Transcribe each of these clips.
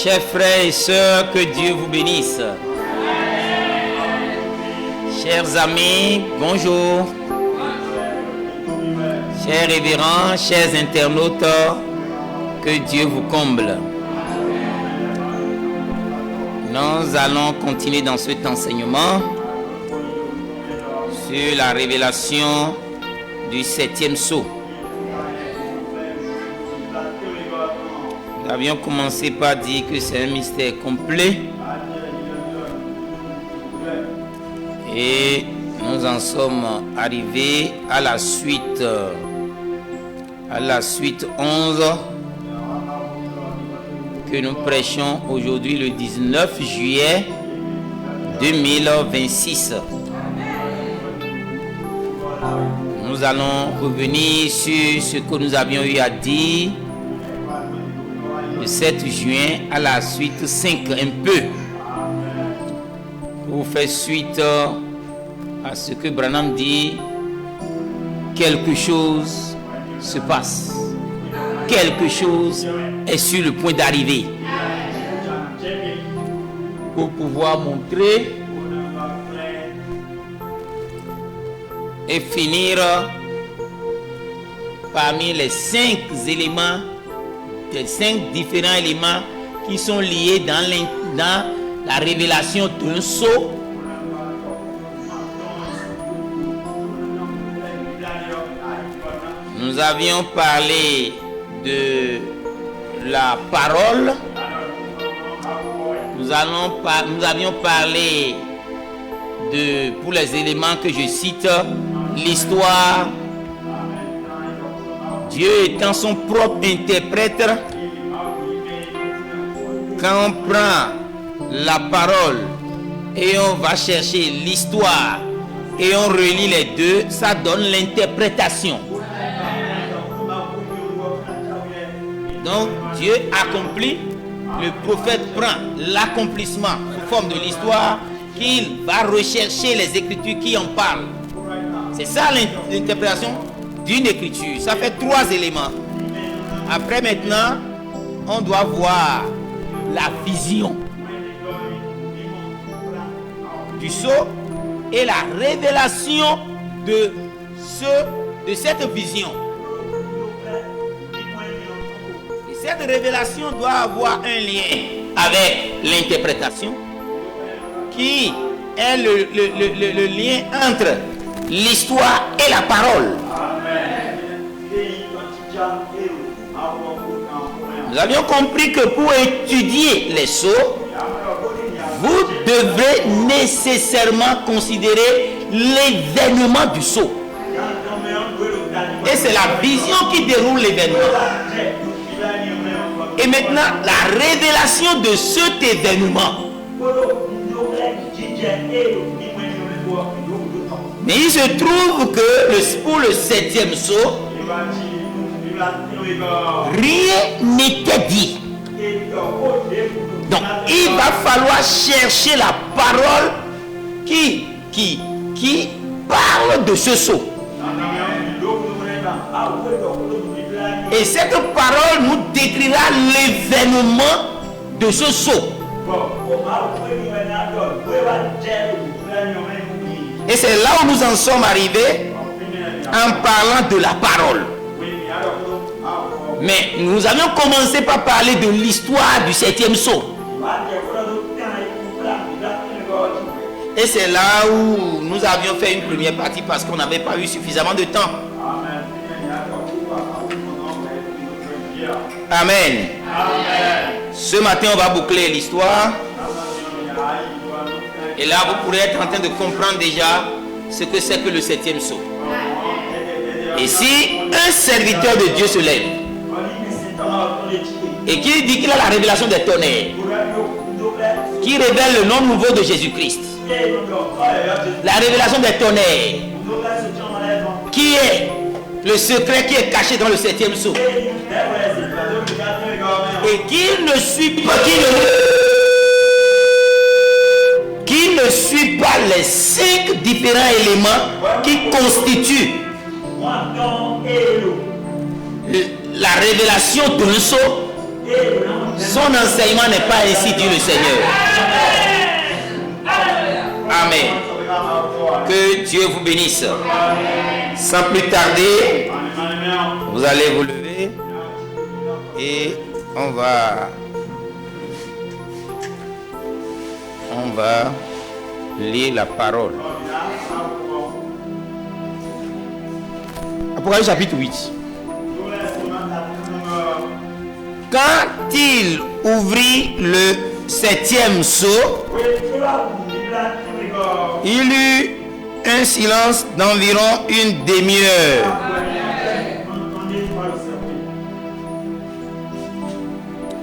Chers frères et sœurs, que Dieu vous bénisse. Chers amis, bonjour. Chers révérends, chers internautes, que Dieu vous comble. Nous allons continuer dans cet enseignement sur la révélation du 7e sceau. Nous avions commencé par dire que c'est un mystère complet et nous en sommes arrivés à la suite 11 que nous prêchons aujourd'hui le 19 juillet 2026. Nous allons revenir sur ce que nous avions eu à dire le 7 juin à la suite 5 un peu pour faire suite à ce que Branham dit. Quelque chose se passe, quelque chose est sur le point d'arriver pour pouvoir montrer et finir parmi les 5 éléments, les 5 différents éléments qui sont liés dans la révélation d'un sceau. Nous avions parlé de la parole. Nous avions parlé de, pour les éléments que je cite, l'histoire. Dieu étant son propre interprète, quand on prend la parole et on va chercher l'histoire et on relie les deux, ça donne l'interprétation. Donc Dieu accomplit, le prophète prend l'accomplissement sous forme de l'histoire, qu'il va rechercher les écritures qui en parlent. C'est ça l'interprétation d'une écriture. Ça fait 3 éléments. Après maintenant, on doit voir la vision du sceau et la révélation de cette vision. Et cette révélation doit avoir un lien avec l'interprétation, qui est le lien entre l'histoire et la parole. Nous avions compris que pour étudier les sceaux, vous devrez nécessairement considérer l'événement du sceau. Et c'est la vision qui déroule l'événement. Et maintenant, la révélation de cet événement. Mais il se trouve que pour le 7e sceau, rien n'était dit. Donc il va falloir chercher la parole qui parle de ce sceau. Et cette parole nous décrira l'événement de ce sceau. Et c'est là où nous en sommes arrivés en parlant de la parole. Mais nous avions commencé par parler de l'histoire du 7e sceau. Et c'est là où nous avions fait une première partie parce qu'on n'avait pas eu suffisamment de temps. Amen. Ce matin, on va boucler l'histoire. Et là, vous pourrez être en train de comprendre déjà ce que c'est que le 7e sceau. Et si un serviteur de Dieu se lève et qui dit qu'il a la révélation des tonnerres, qui révèle le nom nouveau de Jésus-Christ, la révélation des tonnerres, qui est le secret qui est caché dans le 7e sceau, et qui ne suit pas les 5 différents éléments qui constituent la révélation d'un sceau, sont mon enseignement n'est pas ainsi, dit le Seigneur. Amen. Que Dieu vous bénisse. Sans plus tarder, vous allez vous lever et on va lire la parole. Apocalypse chapitre 8. Quand il ouvrit le 7e sceau, il eut un silence d'environ une demi-heure.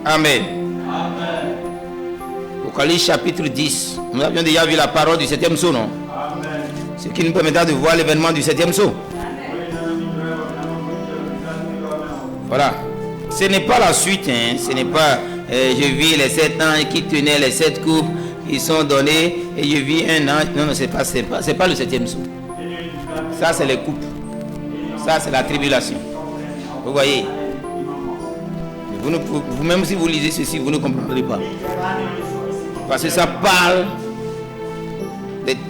Amen. Apocalypse chapitre 10. Nous avions déjà vu la parole du 7e sceau, non? Ce qui nous permettra de voir l'événement du 7e sceau. Voilà. Ce n'est pas la suite, hein. Ce n'est pas je vis les 7 anges qui tenaient les 7 coupes, ils sont donnés et je vis un ange. Non, non, c'est pas le 7e sceau. Ça, c'est les coupes. Ça, c'est la tribulation. Vous voyez? Vous-même, si vous lisez ceci, vous ne comprendrez pas. Parce que ça parle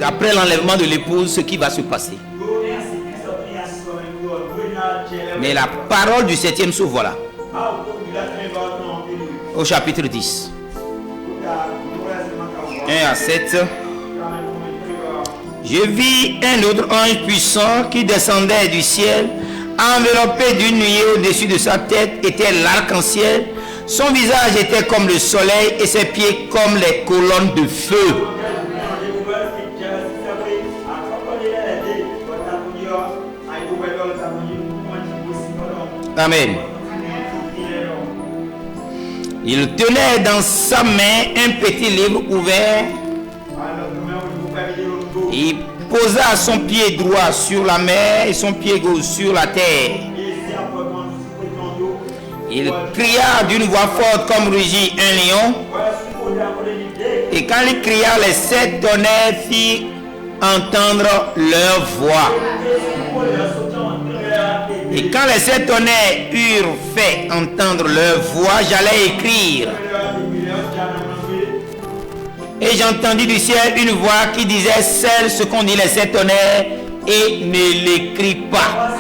après l'enlèvement de l'épouse, ce qui va se passer. Mais la parole du 7e sceau, voilà. Au chapitre 10. 1 à 7. Je vis un autre ange puissant qui descendait du ciel, enveloppé d'une nuée au-dessus de sa tête était l'arc-en-ciel. Son visage était comme le soleil et ses pieds comme les colonnes de feu. Amen. Il tenait dans sa main un petit livre ouvert. Il posa son pied droit sur la mer et son pied gauche sur la terre. Il cria d'une voix forte comme rugit un lion. Et quand il cria, les 7 tonnerres firent entendre leur voix. Et quand les 7 tonnerres eurent fait entendre leur voix, j'allais écrire. Et j'entendis du ciel une voix qui disait: scelle ce qu'ont dit les 7 tonnerres et ne l'écris pas.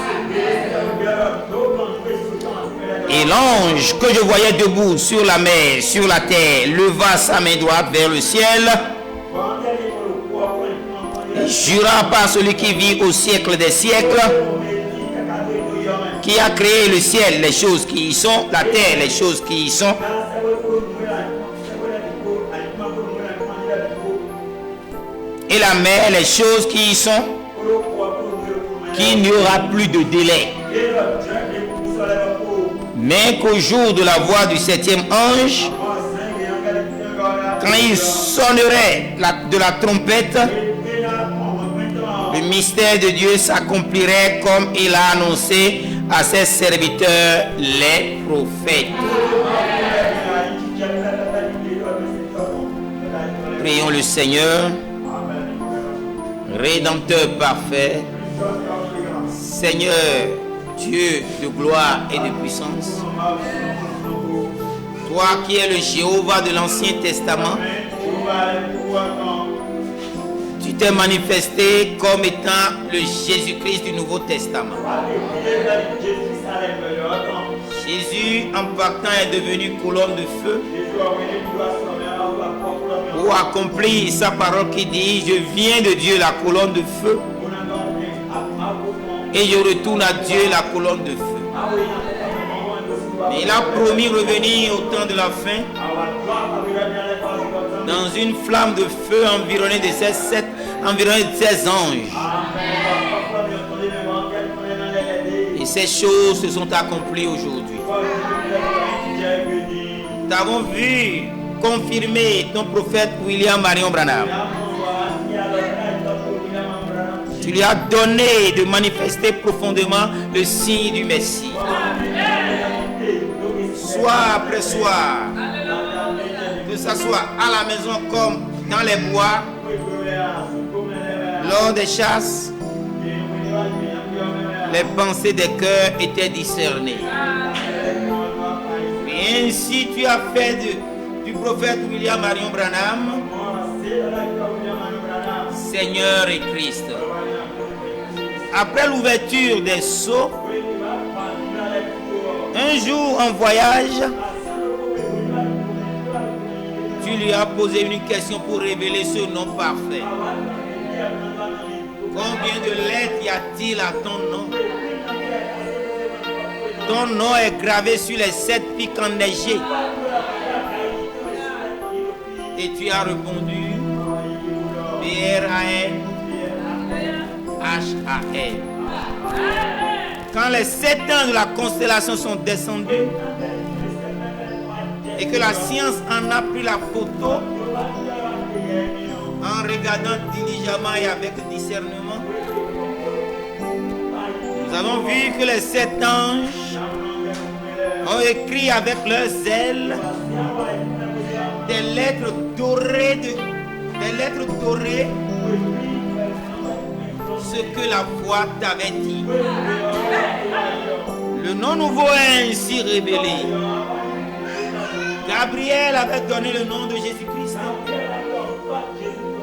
Et l'ange que je voyais debout sur la mer, sur la terre, leva sa main droite vers le ciel et jura par celui qui vit au siècle des siècles, qui a créé le ciel, les choses qui y sont, la terre, les choses qui y sont, et la mer, les choses qui y sont, qu'il n'y aura plus de délai. Mais qu'au jour de la voix du 7e ange, quand il sonnerait de la trompette, le mystère de Dieu s'accomplirait comme il a annoncé à ses serviteurs, les prophètes. Prions le Seigneur, Rédempteur parfait, Seigneur, Dieu de gloire et de puissance, toi qui es le Jéhovah de l'Ancien Testament, tu t'es manifesté comme étant le Jésus-Christ du Nouveau Testament. Jésus, en partant, est devenu colonne de feu pour accomplir sa parole qui dit: je viens de Dieu, la colonne de feu, et je retourne à Dieu, la colonne de feu. Mais il a promis revenir au temps de la fin dans une flamme de feu environnée de 16 anges. Et ces choses se sont accomplies aujourd'hui. Nous avons vu confirmer ton prophète William Marion Branham. Tu lui as donné de manifester profondément le signe du Messie. Soir après soir, que ce soit à la maison comme dans les bois, lors des chasses, les pensées des cœurs étaient discernées. Rien Ainsi tu as fait du prophète William Marion Branham Seigneur et Christ. Après l'ouverture des sceaux, un jour en voyage, tu lui as posé une question pour révéler ce nom parfait. Combien de lettres y a-t-il à ton nom? Ton nom est gravé sur les 7 pics enneigés. Et tu as répondu B-R-A-N-H-A-N. Quand les 7 ans de la constellation sont descendus et que la science en a pris la photo en regardant diligemment et avec discernement, nous avons vu que les 7 anges ont écrit avec leurs ailes des lettres dorées, ce que la voix t'avait dit. Le nom nouveau est ainsi révélé. Gabriel avait donné le nom de Jésus-Christ.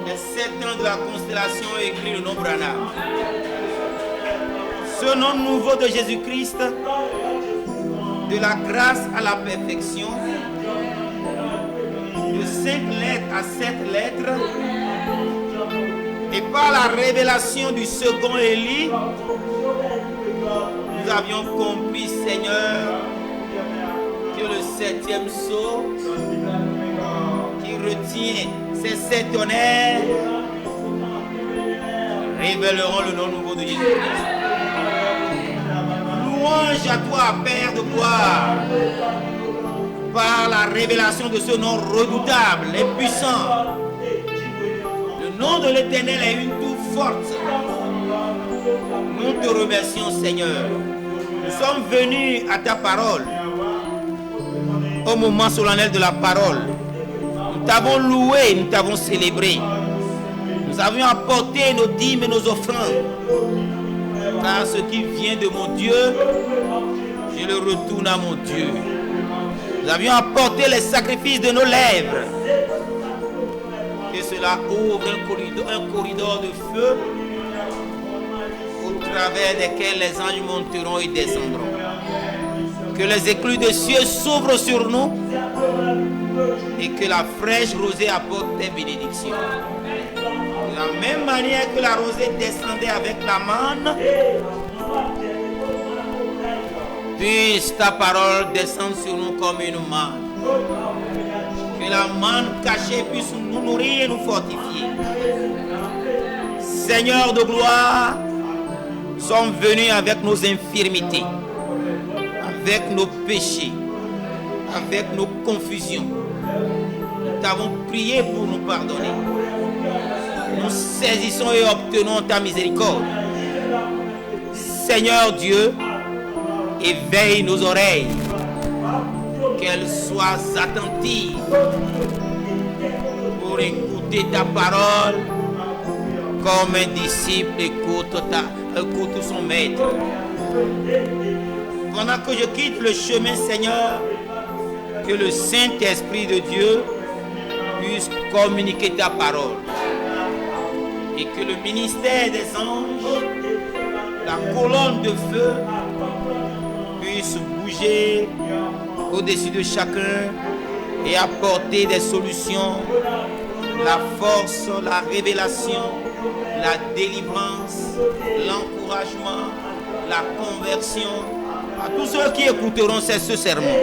Les 7 ans de la constellation ont écrit le nom Branham. Ce nom nouveau de Jésus-Christ, de la grâce à la perfection, de 5 lettres à 7 lettres, et par la révélation du second Élie, nous avions compris, Seigneur, que le 7e sceau qui retient ces 7 honneurs révéleront le nom nouveau de Jésus-Christ. Louange à toi, Père de gloire, par la révélation de ce nom redoutable et puissant. Le nom de l'Éternel est une tour forte. Nous te remercions, Seigneur. Nous sommes venus à ta parole. Au moment solennel de la parole, nous t'avons loué, nous t'avons célébré. Nous avions apporté nos dîmes et nos offrandes. Car ce qui vient de mon Dieu, je le retourne à mon Dieu. Nous avions apporté les sacrifices de nos lèvres. Que cela ouvre un corridor de feu au travers desquels les anges monteront et descendront. Que les écluses de cieux s'ouvrent sur nous et que la fraîche rosée apporte des bénédictions. De la même manière que la rosée descendait avec la manne, puisse ta parole descendre sur nous comme une manne. Que la manne cachée puisse nous nourrir et nous fortifier. Seigneur de gloire, nous sommes venus avec nos infirmités, avec nos péchés, avec nos confusions. Nous t'avons prié pour nous pardonner. Nous saisissons et obtenons ta miséricorde. Seigneur Dieu, éveille nos oreilles, qu'elles soient attentives pour écouter ta parole comme un disciple écoute son maître. Pendant que je quitte le chemin, Seigneur, que le Saint-Esprit de Dieu puisse communiquer ta parole et que le ministère des anges, la colonne de feu, puisse bouger au-dessus de chacun et apporter des solutions, la force, la révélation, la délivrance, l'encouragement, la conversion à tous ceux qui écouteront ce sermon.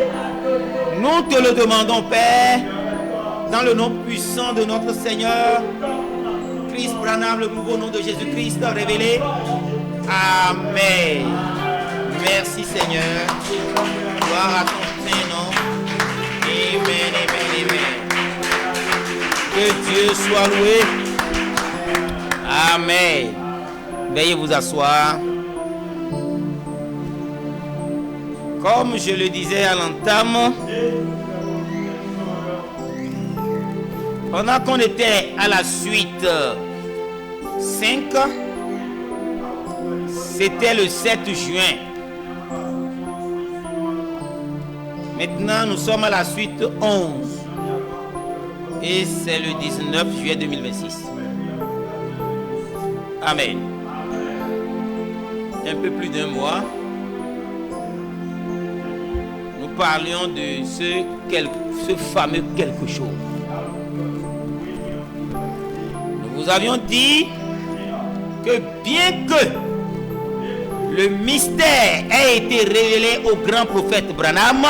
Nous te le demandons, Père, dans le nom puissant de notre Seigneur Christ Branham, le nouveau nom de Jésus-Christ révélé. Amen. Merci Seigneur. Gloire à ton Saint-Nom. Amen, amen, amen. Que Dieu soit loué. Amen. Veuillez vous asseoir. Comme je le disais à l'entame, pendant qu'on était à la suite 5, c'était le 7 juin. Maintenant, nous sommes à la suite 11. Et c'est le 19 juillet 2026. Amen. Un peu plus d'un mois, nous parlions de ce fameux quelque chose. Nous vous avions dit que bien que le mystère ait été révélé au grand prophète Branham,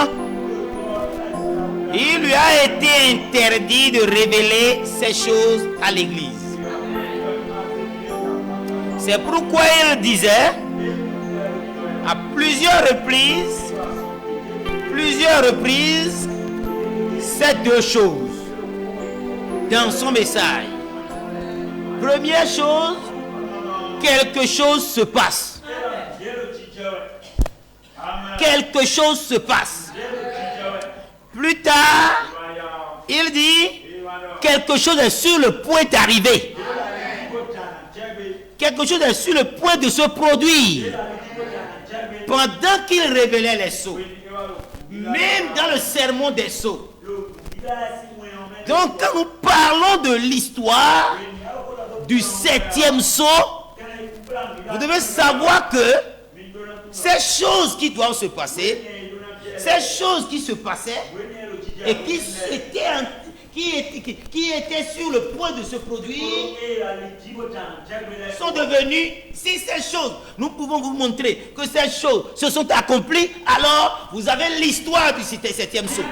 il lui a été interdit de révéler ces choses à l'église. C'est pourquoi il disait à plusieurs reprises, ces deux choses dans son message. Première chose, quelque chose se passe. Quelque chose se passe. Plus tard, il dit, quelque chose est sur le point d'arriver. Quelque chose est sur le point de se produire. Pendant qu'il révélait les sceaux, même dans le sermon des sceaux. Donc, quand nous parlons de l'histoire du 7e sceau, vous devez savoir que ces choses qui doivent se passer, ces choses qui se passaient et qui étaient sur le point de se produire sont devenues, si ces choses, nous pouvons vous montrer que ces choses se sont accomplies, alors vous avez l'histoire du 7e sceau.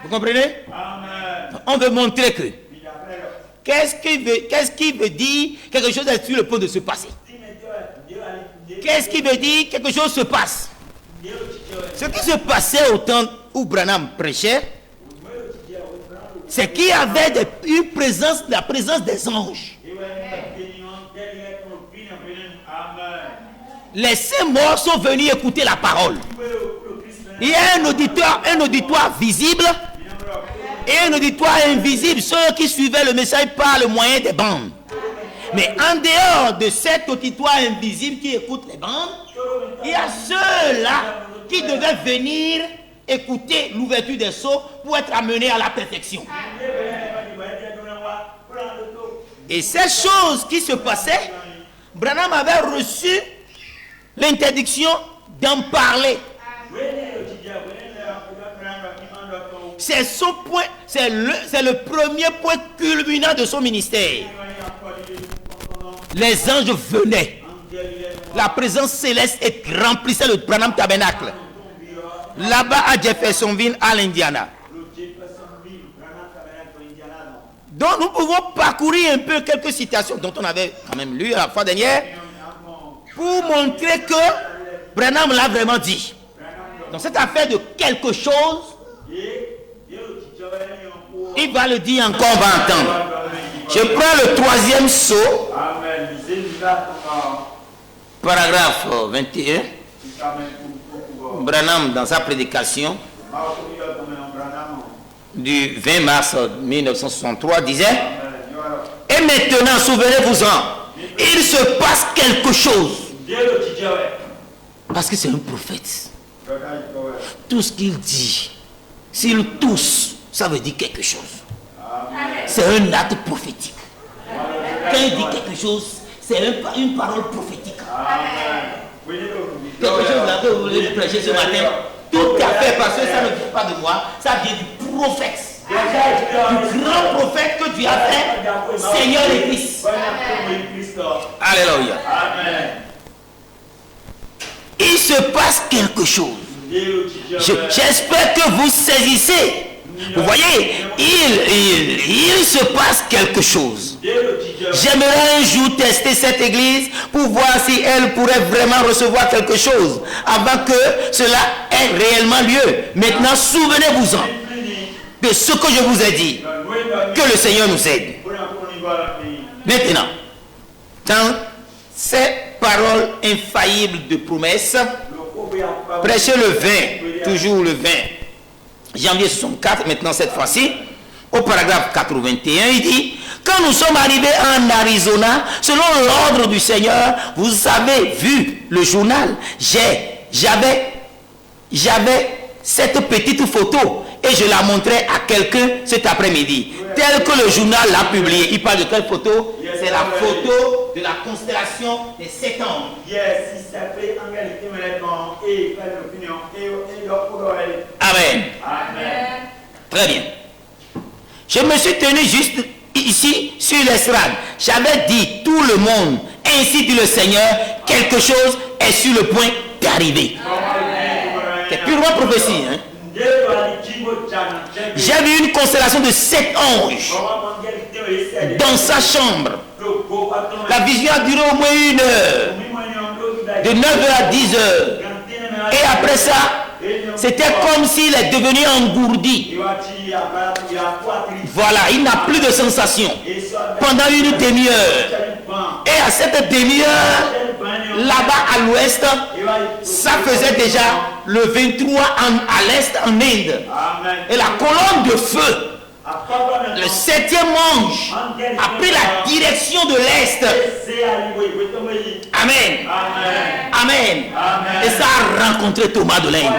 Vous comprenez? On veut montrer que qu'est-ce qui veut dire quelque chose est sur le point de se passer? Qu'est-ce qui veut dire quelque chose se passe? Ce qui se passait au temps où Branham prêchait, c'est qu'il y avait la présence des anges. Les saints morts sont venus écouter la parole. Il y a un auditoire visible et un auditoire invisible, ceux qui suivaient le message par le moyen des bandes. Mais en dehors de cet auditoire invisible qui écoute les bandes, il y a ceux-là qui devaient venir écouter l'ouverture des sceaux pour être amenés à la perfection. Et ces choses qui se passaient, Branham avait reçu l'interdiction d'en parler. C'est le premier point culminant de son ministère. Les anges venaient. La présence céleste remplissait le Branham Tabernacle. Là-bas à Jeffersonville, à l'Indiana. Donc nous pouvons parcourir un peu quelques citations dont on avait quand même lu la fois dernière pour montrer que Branham l'a vraiment dit. Dans cette affaire de quelque chose, il va le dire encore, on va entendre. Je prends le 3e sceau, paragraphe 21. Branham, dans sa prédication du 20 mars 1963, disait: et maintenant, souvenez-vous-en, il se passe quelque chose. Parce que c'est un prophète. Tout ce qu'il dit, s'il tousse, ça veut dire quelque chose. C'est un acte prophétique. Quand il dit quelque chose, c'est une parole prophétique. Quelque chose là que vous voulez prêcher ce matin, tout à fait, parce que ça ne vient pas de moi, ça vient du prophète. Du grand prophète que Dieu a fait, Seigneur et Christ. Alléluia. Il se passe quelque chose. J'espère que vous saisissez. Vous voyez, il se passe quelque chose. J'aimerais un jour tester cette église pour voir si elle pourrait vraiment recevoir quelque chose avant que cela ait réellement lieu. Maintenant, souvenez-vous-en de ce que je vous ai dit. Que le Seigneur nous aide. Maintenant, dans ces paroles infaillibles de promesse, prêchez le 20, toujours le 20. Janvier 64, maintenant cette fois-ci, au paragraphe 81, il dit: Quand nous sommes arrivés en Arizona, selon l'ordre du Seigneur, vous avez vu le journal. J'avais cette petite photo et je la montrais à quelqu'un cet après-midi. Tel que le journal l'a publié. Il parle de quelle photo? C'est la photo de la constellation des 7 anges. Amen. Très bien. Je me suis tenu juste ici sur l'estrade. J'avais dit tout le monde, ainsi dit le Seigneur, quelque chose est sur le point d'arriver. C'est purement prophétie. Hein? J'ai vu une constellation de 7 anges dans sa chambre. La vision a duré au moins 1 heure, de 9h à 10h. Et après ça, c'était comme s'il est devenu engourdi. Voilà, il n'a plus de sensation pendant 1 demi-heure. Et à cette demi-heure, là-bas à l'ouest, ça faisait déjà le 23 à l'est en Inde. Et la colonne de feu, le 7e ange, a pris la direction de l'est. Amen. Amen. Et ça a rencontré Thomas de l'Inde.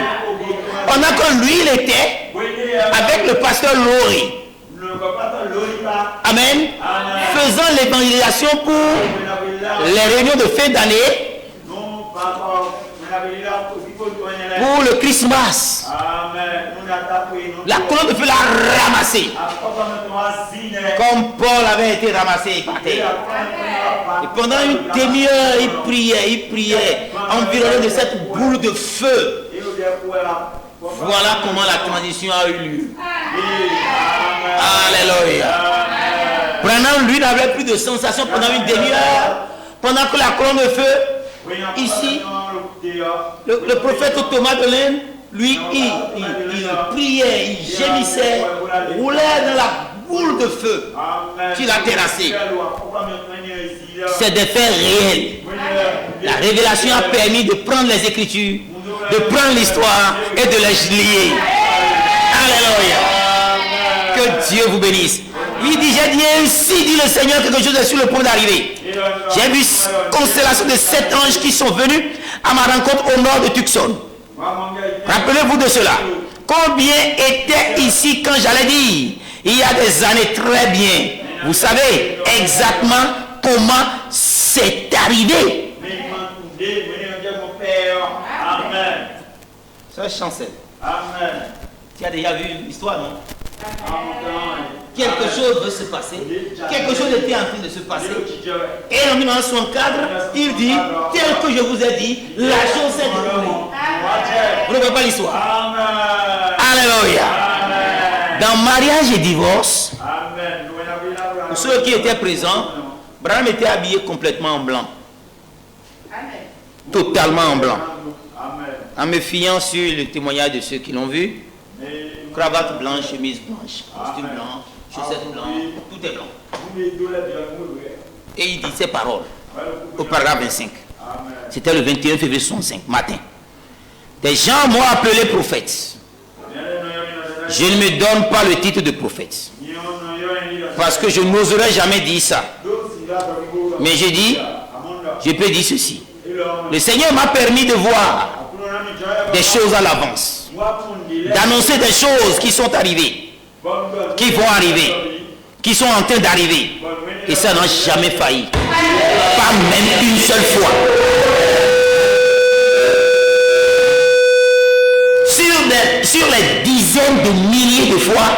Pendant que lui, il était avec le pasteur Lori. Amen. Faisant l'évangélisation pour les réunions de fin d'année, pour le Christmas. La colonne de feu l'a ramassé. Comme Paul avait été ramassé par terre. Et pendant 1 demi-heure, il priait, environné de cette boule de feu. Voilà comment la transition a eu lieu. Alléluia. Branham, lui, n'avait plus de sensation pendant 1 demi-heure. Pendant que la colonne de feu, ici, le prophète Thomas de l'Inde, lui, il priait, il gémissait, roulait dans la boule de feu qu'il a terrassé. C'est des faits réels. La révélation a permis de prendre les Écritures, de prendre l'histoire et de les lier. Alléluia. Que Dieu vous bénisse. Il dit, j'ai dit, ainsi dit le Seigneur, quelque chose est sur le point d'arriver. J'ai vu une constellation de 7 anges qui sont venus à ma rencontre au nord de Tucson. Rappelez-vous de cela. Combien étaient ici quand j'allais dire, il y a des années, très bien. Vous savez exactement comment c'est arrivé. C'est Chancel. Tu as déjà vu l'histoire, non? Quelque chose veut se passer. Quelque chose était en train de se passer. Et en 1964, il dit, tel que je vous ai dit, la chose s'est déroulée. Vous ne voyez pas l'histoire? Alléluia. Dans mariage et divorce, pour ceux qui étaient présents, Branham était habillé complètement en blanc. Totalement en blanc. En me fiant sur le témoignage de ceux qui l'ont vu, cravate blanche, chemise blanche, costume blanc, chaussettes blanches, tout est blanc. Et il dit ces paroles au paragraphe 25. C'était le 21 février 65, matin. Des gens m'ont appelé prophète. Je ne me donne pas le titre de prophète. Parce que je n'oserais jamais dire ça. Mais j'ai dit, je peux dire ceci. Le Seigneur m'a permis de voir des choses à l'avance. D'annoncer des choses qui sont arrivées, qui vont arriver, qui sont en train d'arriver. Et ça n'a jamais failli. Pas même une seule fois. Sur les dizaines de milliers de fois,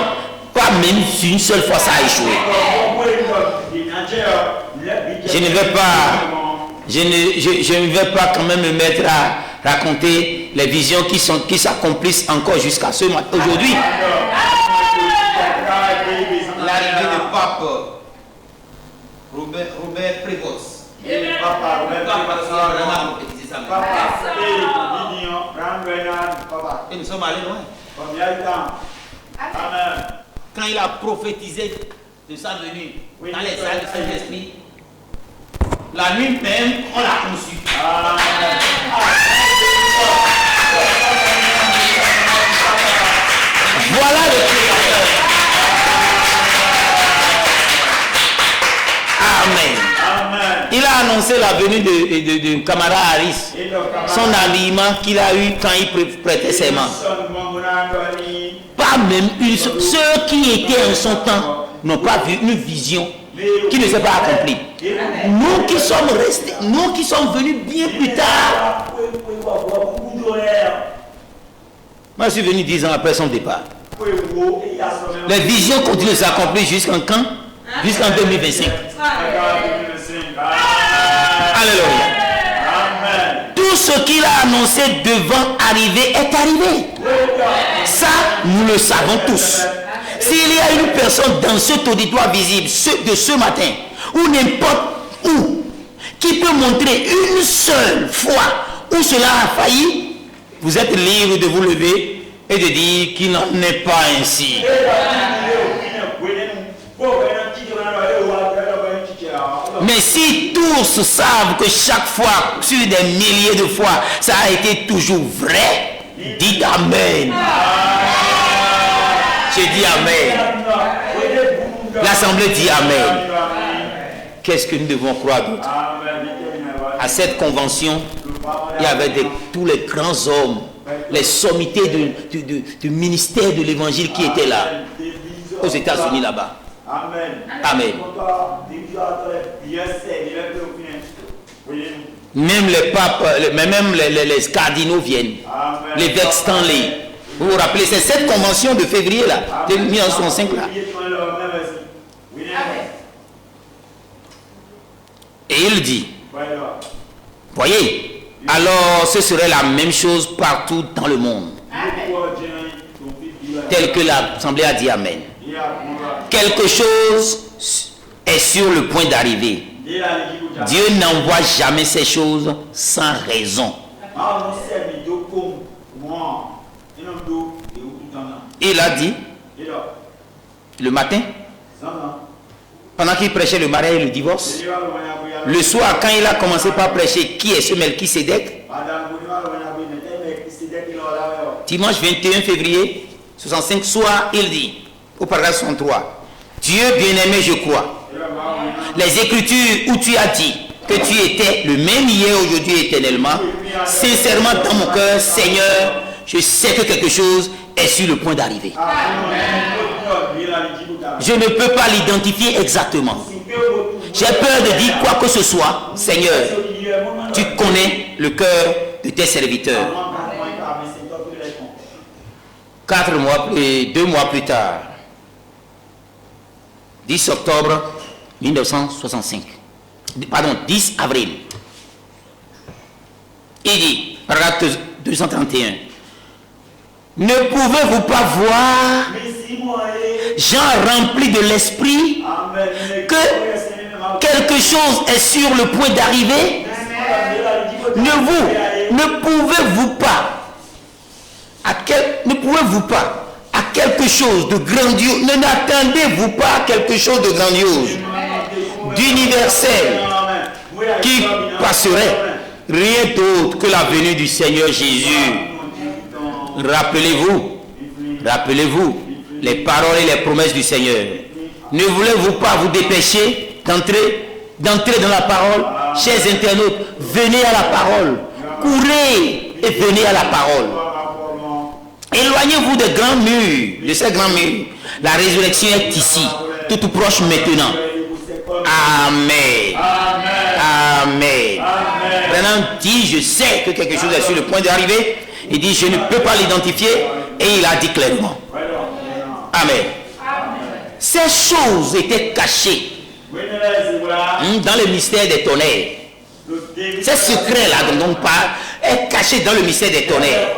pas même une seule fois ça a échoué. Je ne vais pas quand même me mettre à raconter les visions qui s'accomplissent encore jusqu'à ce matin. Aujourd'hui, l'arrivée de pape Robert Prévost. Et nous sommes allés loin. Quand il a prophétisé de sa venue dans les salles de Saint-Esprit, la nuit même, on l'a conçu. Voilà le Créateur. annoncé la venue de Kamala Harris, son habillement qu'il a eu quand il prêtait serment. Pas même ceux qui étaient en son temps n'ont pas vu une vision qui ne s'est pas accomplie. Nous qui sommes restés, nous qui sommes venus bien plus tard. Moi je suis venu 10 ans après son départ. Les visions continuent de s'accomplir jusqu'en quand? Jusqu'en 2025. Alléluia. Tout ce qu'il a annoncé devant arriver est arrivé. Ça, nous le savons tous. S'il y a une personne dans cet auditoire visible de ce matin, ou n'importe où, qui peut montrer une seule fois où cela a failli, vous êtes libre de vous lever et de dire qu'il n'en est pas ainsi. Mais si tous savent que chaque fois, sur des milliers de fois, ça a été toujours vrai, dites Amen. Je dis Amen. L'Assemblée dit Amen. Qu'est-ce que nous devons croire d'autre? À cette convention, il y avait tous les grands hommes, les sommités du ministère de l'évangile qui étaient là, aux États-Unis là-bas. Amen. Même les papes, même les cardinaux viennent. L'évêque Stanley. Vous vous rappelez, c'est cette convention de février là, de 1965 là. Et il dit, voyez, alors ce serait la même chose partout dans le monde. Tel que l'Assemblée a dit Amen. Quelque chose est sur le point d'arriver. Dieu n'envoie jamais ces choses sans raison. Il a dit le matin, pendant qu'il prêchait le mariage et le divorce, le soir quand il a commencé par prêcher qui est ce Melchisédek, dimanche 21 février 65 soir, il dit au paragraphe 63, Dieu bien-aimé, je crois. Les Écritures où tu as dit que tu étais le même hier, aujourd'hui, éternellement, sincèrement dans mon cœur, Seigneur, je sais que quelque chose est sur le point d'arriver. Je ne peux pas l'identifier exactement. J'ai peur de dire quoi que ce soit. Seigneur, tu connais le cœur de tes serviteurs. 2 mois plus tard, 10 octobre 1965, pardon, 10 avril, il dit, paragraphe 231, ne pouvez-vous pas voir, gens remplis de l'esprit, que quelque chose est sur le point d'arriver? Ne pouvez-vous pas à quelque chose de grandiose, ne n'attendez-vous pas à quelque chose de grandiose, d'universel, qui passerait, rien d'autre que la venue du Seigneur Jésus. Rappelez-vous les paroles et les promesses du Seigneur. Ne voulez-vous pas vous dépêcher d'entrer dans la parole? Chers internautes, venez à la parole, courez et venez à la parole. Éloignez-vous des grands murs, de ces grands murs. La résurrection est ici, tout proche maintenant. Amen. Amen. Maintenant dit, je sais que quelque chose est sur le point d'arriver. Il dit, je ne peux pas l'identifier. Et il a dit clairement. Amen. Ces choses étaient cachées dans le mystère des tonnerres. Ces secrets-là dont on parle est caché dans le mystère des tonnerres.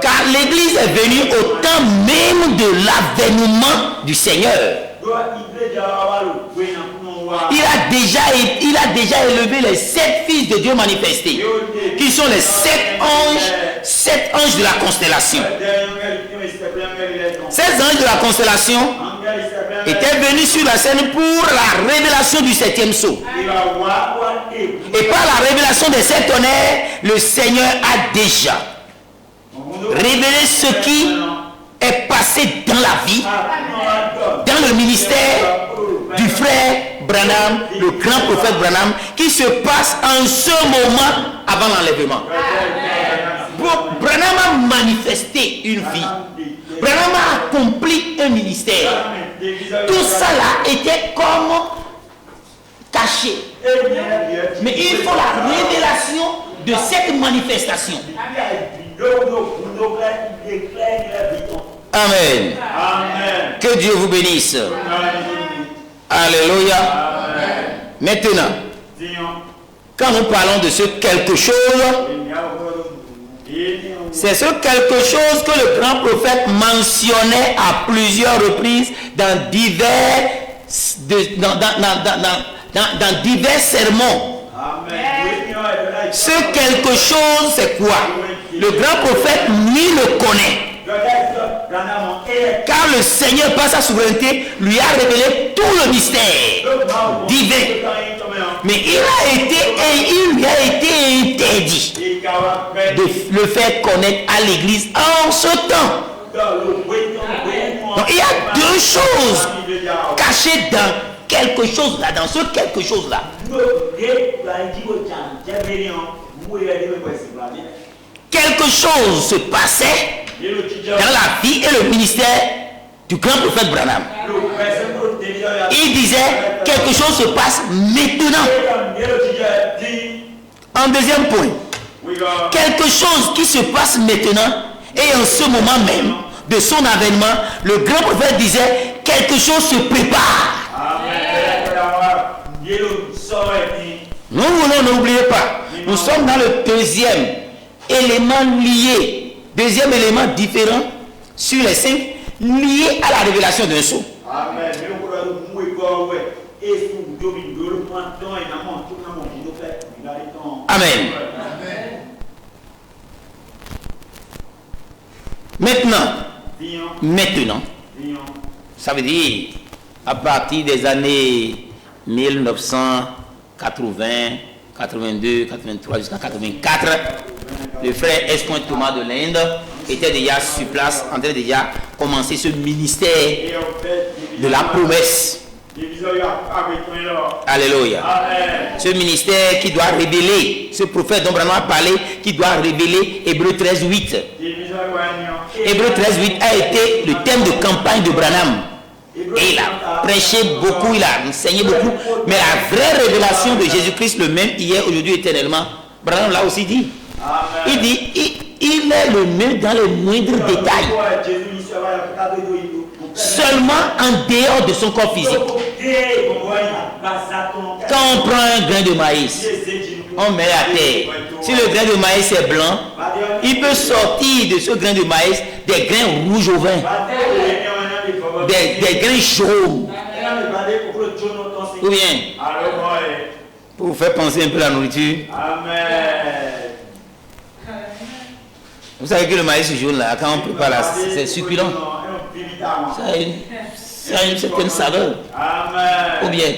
Car l'Église est venue au temps même de l'avènement du Seigneur. Il a déjà élevé les 7 fils de Dieu manifestés, qui sont les 7 anges de la constellation. Ces anges de la constellation étaient venus sur la scène pour la révélation du 7e sceau. Et par la révélation des 7 tonnerres, le Seigneur a déjà révélé ce qui est passé dans la vie, dans le ministère du frère Branham, le grand prophète Branham, qui se passe en ce moment avant l'enlèvement. Branham a manifesté une vie. Branham a accompli un ministère. Tout ça là était comme caché. Mais il faut la révélation de cette manifestation. Amen. Amen. Que Dieu vous bénisse. Alléluia. Amen. Maintenant, quand nous parlons de ce quelque chose, c'est ce quelque chose que le grand prophète mentionnait à plusieurs reprises dans divers sermons. Ce quelque chose, c'est quoi? Le grand prophète, lui, le connaît. Car le Seigneur, par sa souveraineté, lui a révélé tout le mystère divin. Mais il lui a été interdit de le faire connaître à l'église en ce temps. Donc il y a deux choses cachées dans quelque chose là, dans ce quelque chose là. Quelque chose se passait dans la vie et le ministère du grand prophète Branham. Il disait quelque chose se passe maintenant. En deuxième point, quelque chose qui se passe maintenant et en ce moment même de son avènement, le grand prophète disait quelque chose se prépare. Nous voulons, n'oubliez pas, nous sommes dans le deuxième élément lié, deuxième élément différent sur les 5 lié à la révélation d'un sceau. Amen. Maintenant, ça veut dire à partir des années 1980, 82, 83 jusqu'à 84, le frère S. Thomas de l'Inde était déjà sur place, en train de déjà commencer ce ministère de la promesse. Alléluia. Ce ministère qui doit révéler, ce prophète dont Branham a parlé, qui doit révéler Hébreux 13, 8. Hébreux 13, 8 a été le thème de campagne de Branham. Et il a prêché beaucoup, il a enseigné beaucoup. Mais la vraie révélation de Jésus-Christ, le même hier, aujourd'hui, éternellement, Branham l'a aussi dit. Il dit, il est le même dans les moindres détails. Seulement en dehors de son corps physique. Quand on prend un grain de maïs, on met à terre. Si le grain de maïs est blanc, il peut sortir de ce grain de maïs des grains rouges au vin, des grains jaunes. Ou bien, pour vous faire penser un peu à la nourriture. Vous savez que le maïs jaune là, quand on prépare là, c'est succulent. Ça a une certaine saveur. Ou bien.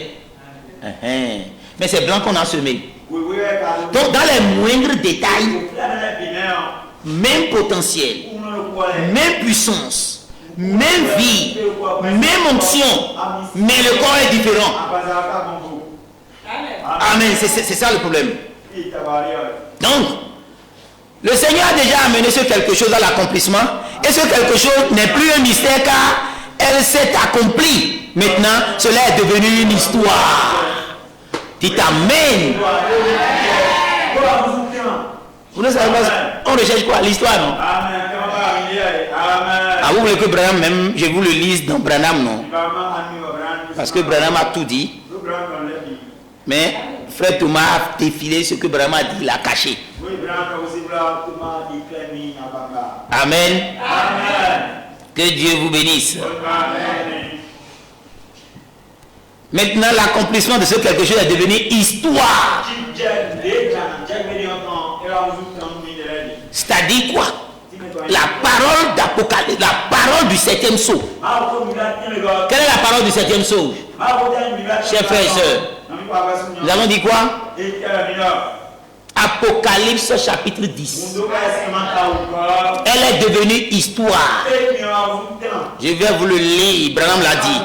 Mais c'est blanc qu'on a semé. Donc dans les moindres détails, même potentiel, même puissance, même vie, même onction, mais le corps est différent. Amen, c'est ça le problème. Donc, le Seigneur a déjà amené ce quelque chose à l'accomplissement. Et ce quelque chose n'est plus un mystère car elle s'est accomplie. Maintenant, cela est devenu une histoire. Dites Amen. Vous ne savez pas, on recherche quoi? L'histoire, non? Ah, vous voulez que Branham, même, je vous le lise dans Branham, non? Parce que Branham a tout dit. Mais frère Thomas a défilé ce que Branham a dit, il a caché. Amen. Que Dieu vous bénisse. Maintenant, l'accomplissement de ce quelque chose est devenu histoire. C'est-à-dire quoi? La parole d'Apocalypse, la parole du 7e sceau. Quelle est la parole du 7e sceau? Chers frères et sœurs, nous avons dit quoi? Apocalypse chapitre 10. Elle est devenue histoire. Je vais vous le lire, Branham l'a dit.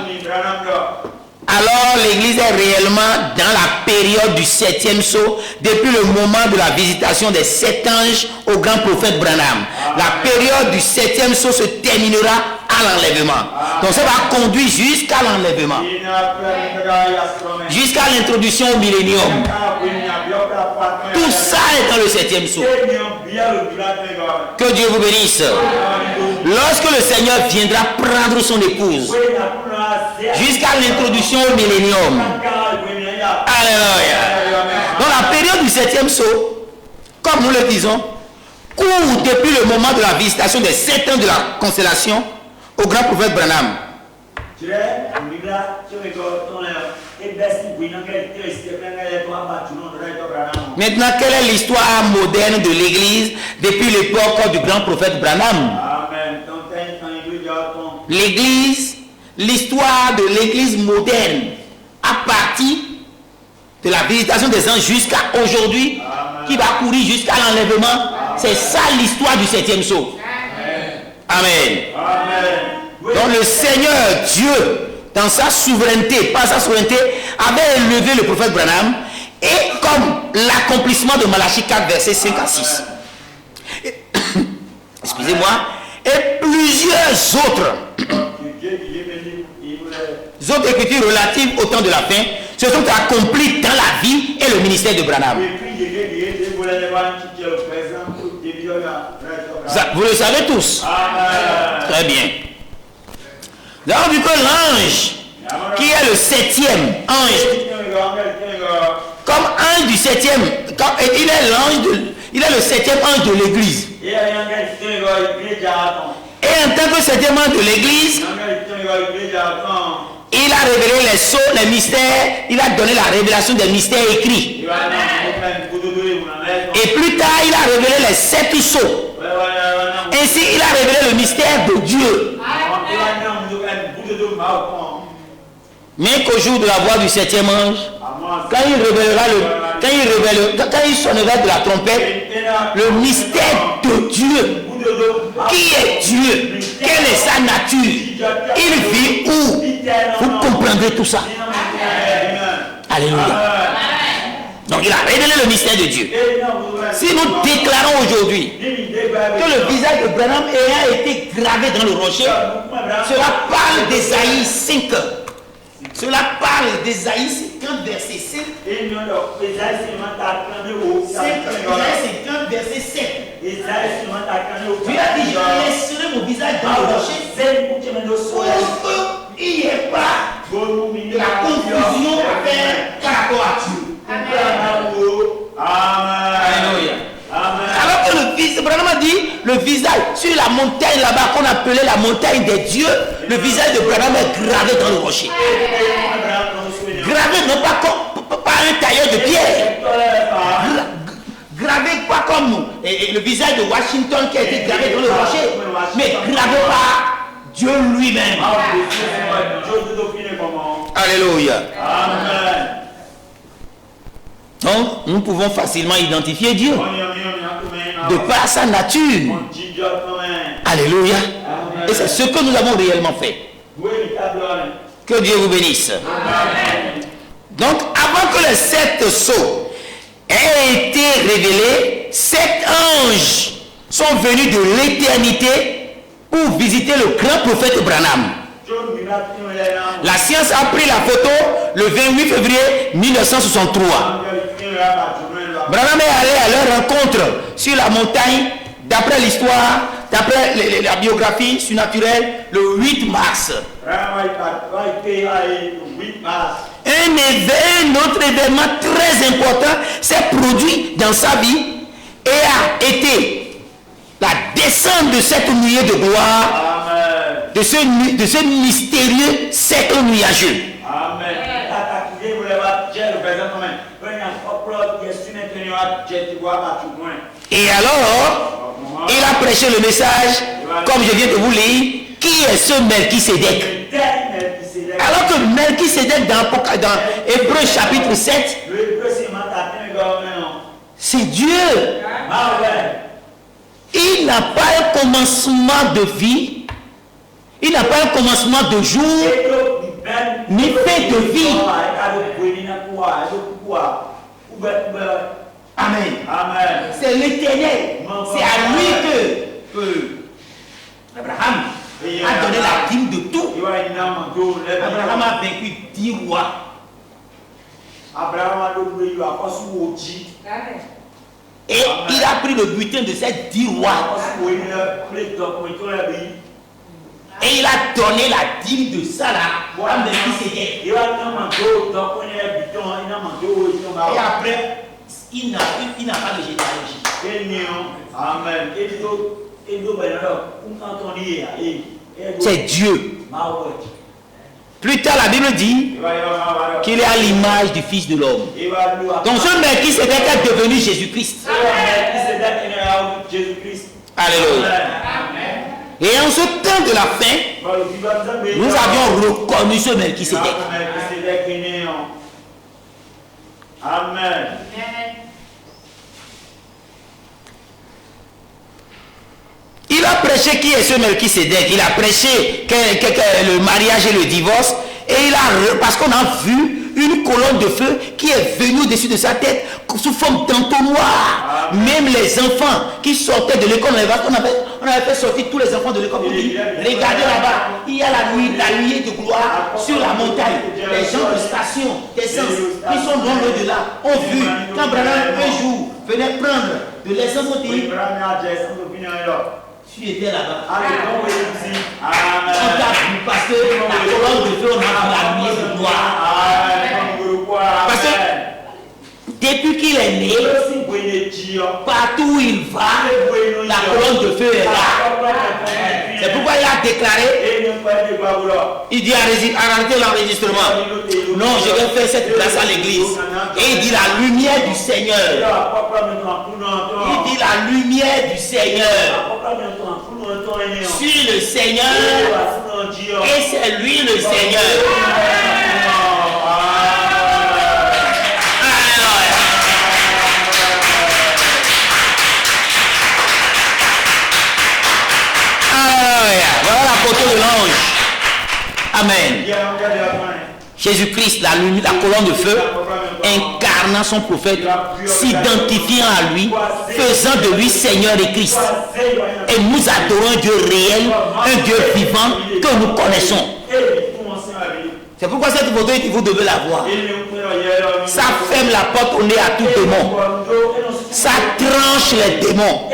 alors l'église est réellement dans la période du 7e sceau, depuis le moment de la visitation des 7 anges au grand prophète Branham. La période du 7e sceau se terminera à l'enlèvement. Donc ça va conduire jusqu'à l'enlèvement, jusqu'à l'introduction au millénium. Tout ça est dans le 7e sceau. Que Dieu vous bénisse. Lorsque le Seigneur viendra prendre son épouse, jusqu'à l'introduction au millénium. Alléluia. Dans la période du 7e sceau, comme nous le disons, court depuis le moment de la visitation des 7 ans de la constellation au grand prophète Branham. Maintenant, quelle est l'histoire moderne de l'église depuis l'époque du grand prophète Branham? L'église, l'histoire de l'église moderne à partir de la visitation des anges jusqu'à aujourd'hui, qui va courir jusqu'à l'enlèvement, c'est ça l'histoire du 7e sceau. Amen. Donc le Seigneur Dieu, dans sa souveraineté, par sa souveraineté, avait élevé le prophète Branham, et comme l'accomplissement de Malachie 4, versets 5 à 6. Excusez-moi. Et plusieurs autres écritures relatives au temps de la fin se sont accomplies dans la vie et le ministère de Branham. Vous le savez tous. Très bien. Nous avons vu que l'ange, qui est le 7e ange, comme ange du 7e, il est le 7e ange de l'église. Et en tant que 7e ange de l'église, il a révélé les sceaux, les mystères, il a donné la révélation des mystères écrits. Et plus tard, il a révélé les 7 sceaux. Ainsi, il a révélé le mystère de Dieu. Mais qu'au jour de la voix du 7e ange, quand il sonnera de la trompette, le mystère de Dieu, qui est Dieu, quelle est sa nature, il vit où, vous comprendrez tout ça. Alléluia. Donc il a révélé le mystère de Dieu. Si nous déclarons aujourd'hui que le visage de Branham ayant été gravé dans le rocher, cela parle d'Ésaïe 5. Cela parle d'Ésaïe 50, verset 7. Ésaïe 50, verset 7. Dieu a dit, je laisserai mon visage dans le rocher pour qu'il n'y ait pas la confusion à faire par rapport à Dieu. Alléluia. Alors que le visage, Branham a dit, le visage sur la montagne là-bas qu'on appelait la montagne des dieux, le visage de Branham est gravé dans le rocher. Gravé non pas un tailleur de pierre. Gravé pas comme le visage de Washington qui a été gravé dans le rocher, mais gravé par Dieu lui-même. Alléluia. Amen. Donc, nous pouvons facilement identifier Dieu de par sa nature. Alléluia. Et c'est ce que nous avons réellement fait. Que Dieu vous bénisse. Donc, avant que les 7 sceaux aient été révélés, 7 anges sont venus de l'éternité pour visiter le grand prophète Branham. La science a pris la photo le 28 février 1963. Branham est allé à leur rencontre sur la montagne, d'après l'histoire, d'après la biographie surnaturelle, le 8 mars. Un autre événement très important s'est produit dans sa vie et a été la descente de cette nuée de gloire, de ce mystérieux cercle nuageux. Et alors, il a prêché le message, comme je viens de vous lire, qui est ce Melchisédek? Alors que Melchisédek dans Hébreux chapitre 7, c'est Dieu. Il n'a pas un commencement de vie, il n'a pas un commencement de jour, ni fin de vie. Amen. C'est l'Éternel. C'est à lui que Abraham a donné la dîme de tout. Abraham a vaincu 10 rois. Et il a pris le butin de ces 10 rois. Et il a donné la dîme de ça là à Melchisédek. Et après, il n'a pas de généalogie. Amen. C'est Dieu. Plus tard, la Bible dit qu'il est à l'image du Fils de l'homme. Donc ce Melchisédek est devenu Jésus-Christ. Alléluia. Et en ce temps de la fin, nous avions reconnu ce Melchisédek. Amen. Il a prêché qui est ce Melchisédek. Il a prêché que le mariage et le divorce. Et il a, parce qu'on a vu une colonne de feu qui est venue au-dessus de sa tête sous forme d'entonnoir. Même les enfants qui sortaient de l'école, on avait fait sortir tous les enfants de l'école pour dire, regardez là-bas, il y a la nuée de gloire sur la montagne. Les gens de station, d'essence, qui sont dans l'au-delà, ont vu quand Branham un jour venait prendre de l'essence au pays. Tu étais là-bas. On t'a vu parce que la colonne de feu, on a vu la nuée de gloire. Parce que depuis qu'il est né, partout où il va, la colonne de feu est là. C'est pourquoi il a déclaré, il dit arrêtez l'enregistrement. Non, je vais faire cette place à l'église. Et il dit la lumière du Seigneur. Il dit la lumière du Seigneur. Sur le Seigneur. Et c'est lui le Seigneur. Voilà la photo de l'ange. Amen. Jésus-Christ, la colonne de feu, incarnant son prophète, s'identifiant à lui, faisant de lui Seigneur et Christ. Et nous adorons un Dieu réel, un Dieu vivant que nous connaissons. C'est pourquoi cette photo, vous devez la voir. Ça ferme la porte au nez à tout démon. Ça tranche les démons.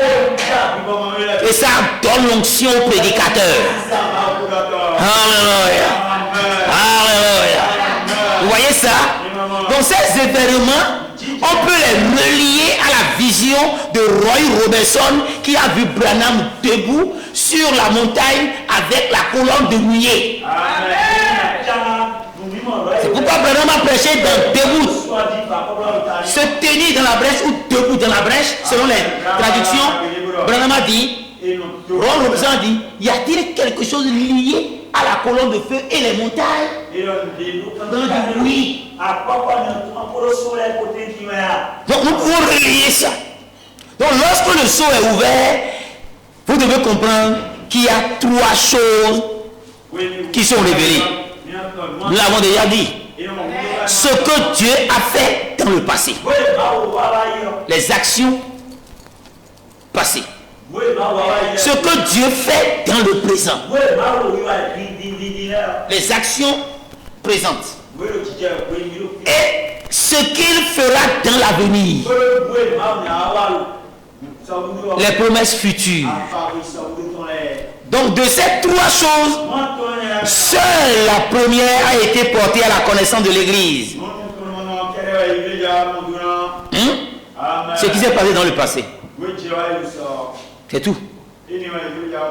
Et ça donne l'onction au prédicateur. Alléluia. Alléluia. Vous voyez ça? Donc ces événements, on peut les relier à la vision de Roy Robertson qui a vu Branham debout sur la montagne avec la colonne de nuée. C'est pourquoi Branham a prêché dans debout. Se tenir dans la brèche ou debout dans la brèche, selon les traductions. Branham a dit, Roy Robertson a dit, y a-t-il quelque chose lié à la colonne de feu et les montagnes? Oui. Donc nous pouvons relier ça. Donc lorsque le sceau est ouvert, vous devez comprendre qu'il y a 3 choses qui sont révélées. Nous l'avons déjà dit. Ce que Dieu a fait dans le passé. Les actions passées. Ce que Dieu fait dans le présent. Les actions présentes. Et ce qu'il fera dans l'avenir. Les promesses futures. Donc de ces 3 choses, seule la première a été portée à la connaissance de l'Église. Ce qui s'est passé dans le passé. C'est tout.